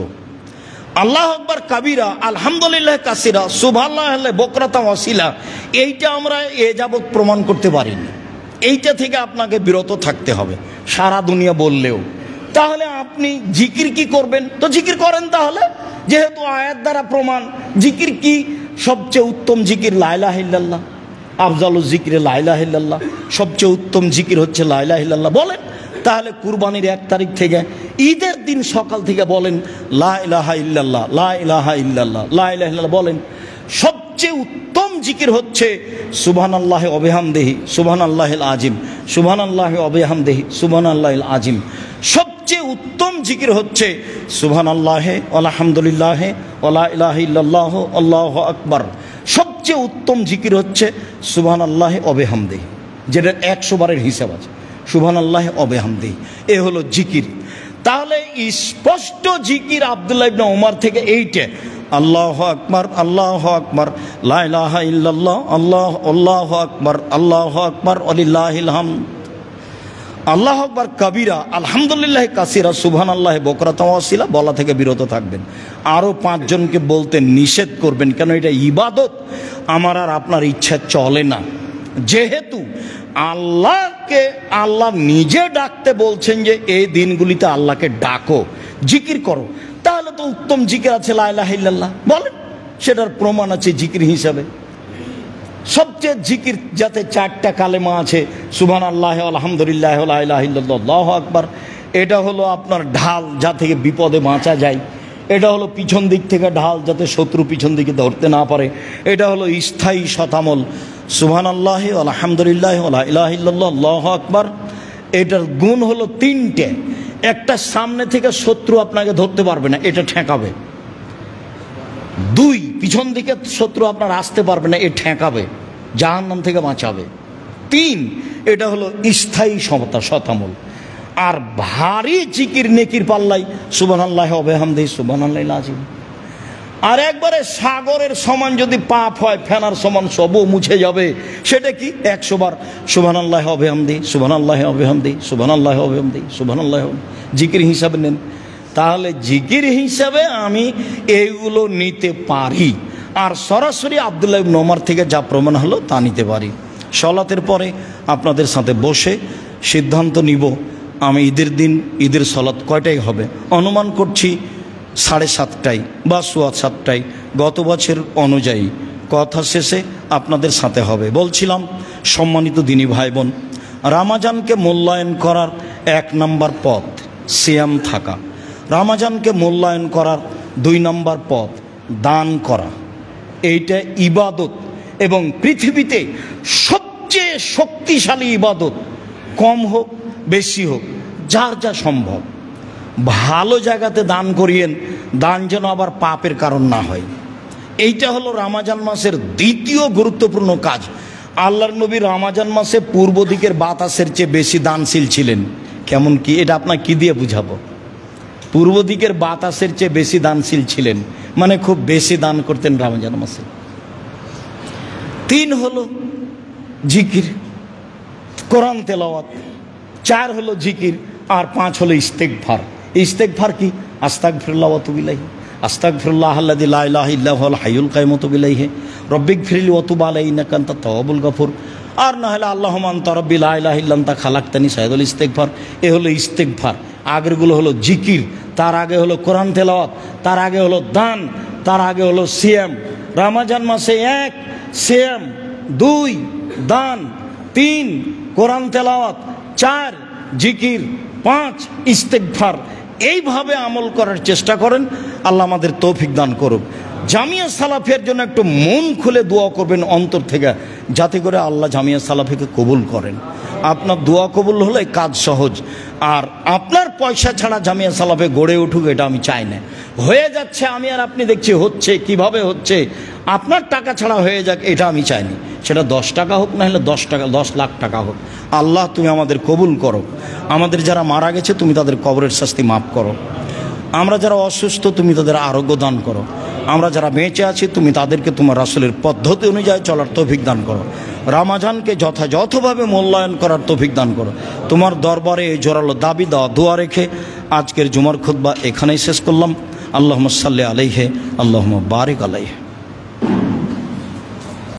আল্লাহু আকবার কাবীরা, আলহামদুলিল্লাহ কাসীরা, সুবহানাল্লাহ বুকরাতান ওয়া আসীলা, এইটা আমরা এ যাবত প্রমাণ করতে পারিনি। এইটা থেকে আপনাকে বিরত থাকতে হবে সারা দুনিয়া বললেও। তাহলে আপনি জিকির কি করবেন? তো জিকির করেন তাহলে, যেহেতু আয়াত দ্বারা প্রমাণ। জিকির কি? সবচেয়ে উত্তম জিকির লা ইলাহা ইল্লাল্লাহ, আফজালুজ জিকিরে লা ইলাহা ইল্লাল্লাহ, সবচেয়ে উত্তম জিকির হচ্ছে লা ইলাহা ইল্লাল্লাহ। বলেন তাহলে কুরবানির 1 তারিখ থেকে ঈদের দিন সকাল থেকে বলেন লা ইলাহা ইল্লাল্লাহ, লা ইলাহা ইল্লাল্লাহ, লা ইলাহা ইল্লাল্লাহ বলেন। সবচেয়ে উত্তম জিকির হচ্ছে সুবহানাল্লাহি ওয়া বিহামদিহি সুবহানাল্লাহিল আযীম, সুবহানাল্লাহি ওয়া বিহামদিহি সুবহানাল্লাহিল আযীম। সবচেয়ে উত্তম জিকির হচ্ছে সুবহানাল্লাহি আলহামদুলিল্লাহি ওয়া লা ইলাহা ইল্লাল্লাহ আল্লাহু আকবার। সবচেয়ে উত্তম জিকির হচ্ছে সুবহানাল্লাহি ওয়া বিহামদিহি, যেটার 100 বারের হিসাব আছে, সুবহানাল্লাহি ওয়া বিহামদিহি। এ হলো জিকির। তাহলে স্পষ্ট জিকির আব্দুল্লাহ ইবনে উমর থেকে এইটা, আল্লাহু আকবার, আল্লাহু আকবার, লা ইলাহা ইল্লাল্লাহ, আল্লাহু আকবার, আল্লাহু আকবার ওয়ালিল্লাহিল হামদ। আল্লাহু আকবার কাবীরা, আলহামদুলিল্লাহ কাসীরা, সুবহানাল্লাহি বুকরাতান ওয়া আসীলা বলা থেকে বিরত থাকবেন। আরও 5 জনকে বলতে নিষেধ করবেন, কেন এটা ইবাদত। আমার আর আপনার ইচ্ছা চলে না। যেহেতু আল্লাহকে আল্লাহ নিজে ডাকতে বলছেন যে এই দিনগুলিতে আল্লাহকে ডাকো, জিকির করো, তাহলে তো উত্তম জিকির আছে লা ইলাহা ইল্লাল্লাহ। বলেন, সেটার প্রমাণ আছে জিকির হিসাবে। সবচেয়ে জিকির যাতে 4টা কালেমা আছে, সুবহানাল্লাহি আলহামদুলিল্লাহ লা ইলাহা ইল্লাল্লাহ আল্লাহু আকবার। এটা হলো আপনার ঢাল, যা থেকে বিপদে বাঁচা যায়। এটা হলো পিছন দিক থেকে ঢাল, যাতে শত্রু পিছন দিকে ধরতে না পারে। এটা হলো স্থায়ী শতামল, সুবহানাল্লাহি আলহামদুলিল্লাহ লা ইলাহা ইল্লাল্লাহ আল্লাহু আকবার। এটার গুণ হলো 3টে। একটা, সামনে থেকে শত্রু আপনাকে ধরতে পারবে না, এটা ঠেকাবে। 2, পিছন দিকে শত্রু আপনার আসতে পারবে না, এ ঠেকাবে, জাহান্নাম থেকে বাঁচাবে। 3, এটা হলো স্থায়ী শতামল। আর ভারী জিকির নেকির পাল্লাই সুবহানাল্লাহি ওয়া বিহামদিহি সুবহানাল্লাহিল আযীম। আর একবারে সাগরের সমান যদি পাপ হয়, ফেনার সমান, সবও মুছে যাবে। সেটা কি? 100 বার সুবহানাল্লাহি ওয়া বিহামদিহি সুবহানাল্লাহি ওয়া বিহামদিহি সুবহানাল্লাহি ওয়া বিহামদিহি সুবহানাল্লাহি জিকির হিসাবে নেন। তাহলে জিকির হিসাবে আমি এইগুলো নিতে পারি। আর সরাসরি আব্দুল্লাহ ইবনে উমর থেকে যা প্রমাণ হলো তা নিতে পারি। সালাতের পরে আপনাদের সাথে বসে সিদ্ধান্ত নিব আমি ঈদের দিন ঈদের সালাত কয়টায় হবে। অনুমান করছি 7:30টায় বা 7:15টায়, গত বছর অনুযায়ী। কথা শেষে আপনাদের সাথে হবে। বলছিলাম, সম্মানিত দিনী ভাই বোন, রামাজানকে মূল্যায়ন করার 1 নম্বর পথ সিয়াম থাকা। রামাজানকে মূল্যায়ন করার 2 নম্বর পথ দান করা। এইটা ইবাদত, এবং পৃথিবীতে সবচেয়ে শক্তিশালী ইবাদত। কম হোক বেশি হোক, যার যা সম্ভব ভালো জায়গাতে দান করিয়েন, দান যেন আবার পাপের কারণ না হয়। এইটা হলো রমজান মাসের দ্বিতীয় গুরুত্বপূর্ণ কাজ। আল্লাহর নবী রমজান মাসে পূর্ব দিকের বাতাসের চেয়ে বেশি দানশীল ছিলেন। কেমন কি? এটা আপনার কি দিয়ে বুঝাবো? পূর্ব দিকের বাতাসের চেয়ে বেশি দানশীল ছিলেন, মানে খুব বেশি দান করতেন রমজান মাসে। 3 হলো জিকির, কোরআন তেলাওয়াত। 4 হলো জিকির, আর 5 হলো ইস্তেগফার। ইস্তেগফার কি? আস্তাগফিরুল্লাহ ওয়া তুবু ইলাইহি, আস্তাগফিরুল্লাহ আল্লাযী লা ইলাহা ইল্লা হুয়াল হাইয়ুল কাইয়্যুম ওয়া তুবু ইলাইহি, রব্বিগফিরলি ওয়া তুব আলাইহি ইন্নাকা আনতাত তাওয়াবুল গফুর। আর না হলে আল্লাহুম্মা আনতা রাব্বি লা ইলাহা ইল্লা আনতা খালাকতানি, সাইয়্যিদুল ইস্তেগফার। এ হলো ইস্তেগফার। আগেরগুলো হলো জিকির, তার আগে হলো কোরআন তেলাওয়াত, তার আগে হলো দান, তার আগে হলো সিয়াম। রমজান মাসে 1 সিয়াম, 2 দান, 3 কোরআন তেলাওয়াত, 4 জিকির, 5 ইস্তেগফার। এইভাবে আমল করার চেষ্টা করেন। আল্লাহ আমাদের তৌফিক দান করুক। জামিয়া সালাফিয়ার জন্য একটু মন খুলে দোয়া করবেন অন্তর থেকে, যাতে করে আল্লাহ জামিয়া সালাফিকে কবুল করেন। আপনার দোয়া কবুল হলে কাজ সহজ। আর আপনার পয়সা ছাড়া জামিয়া সালাফে গড়ে উঠুক এটা আমি চাই না। হয়ে যাচ্ছে, আমি আর আপনি দেখছি হচ্ছে, কিভাবে হচ্ছে, আপনার টাকা ছাড়া হয়ে যাক এটা আমি চাইনি। সেটা 10 টাকা হোক, না হলে 10 টাকা, 10 লাখ টাকা হোক। আল্লাহ তুমি আমাদের কবুল করো। আমাদের যারা মারা গেছে তুমি তাদের কবরের শাস্তি মাফ করো। আমরা যারা অসুস্থ তুমি তাদের আরোগ্য দান করো। আমরা যারা বেঁচে আছি তুমি তাদেরকে তোমার রাসূলের পদ্ধতি অনুযায়ী চলার তৌফিক দান করো। রমজানকে যথাযথভাবে মূল্যায়ন করার তৌফিক দান করো। তোমার দরবারে এই জোরালো দাবি দেওয়া দোয়া রেখে আজকের জুমার খুতবা এখানেই শেষ করলাম। আল্লাহুম্মা সাল্লি আলাইহি, আল্লাহুম্মা বারিক আলাইহি।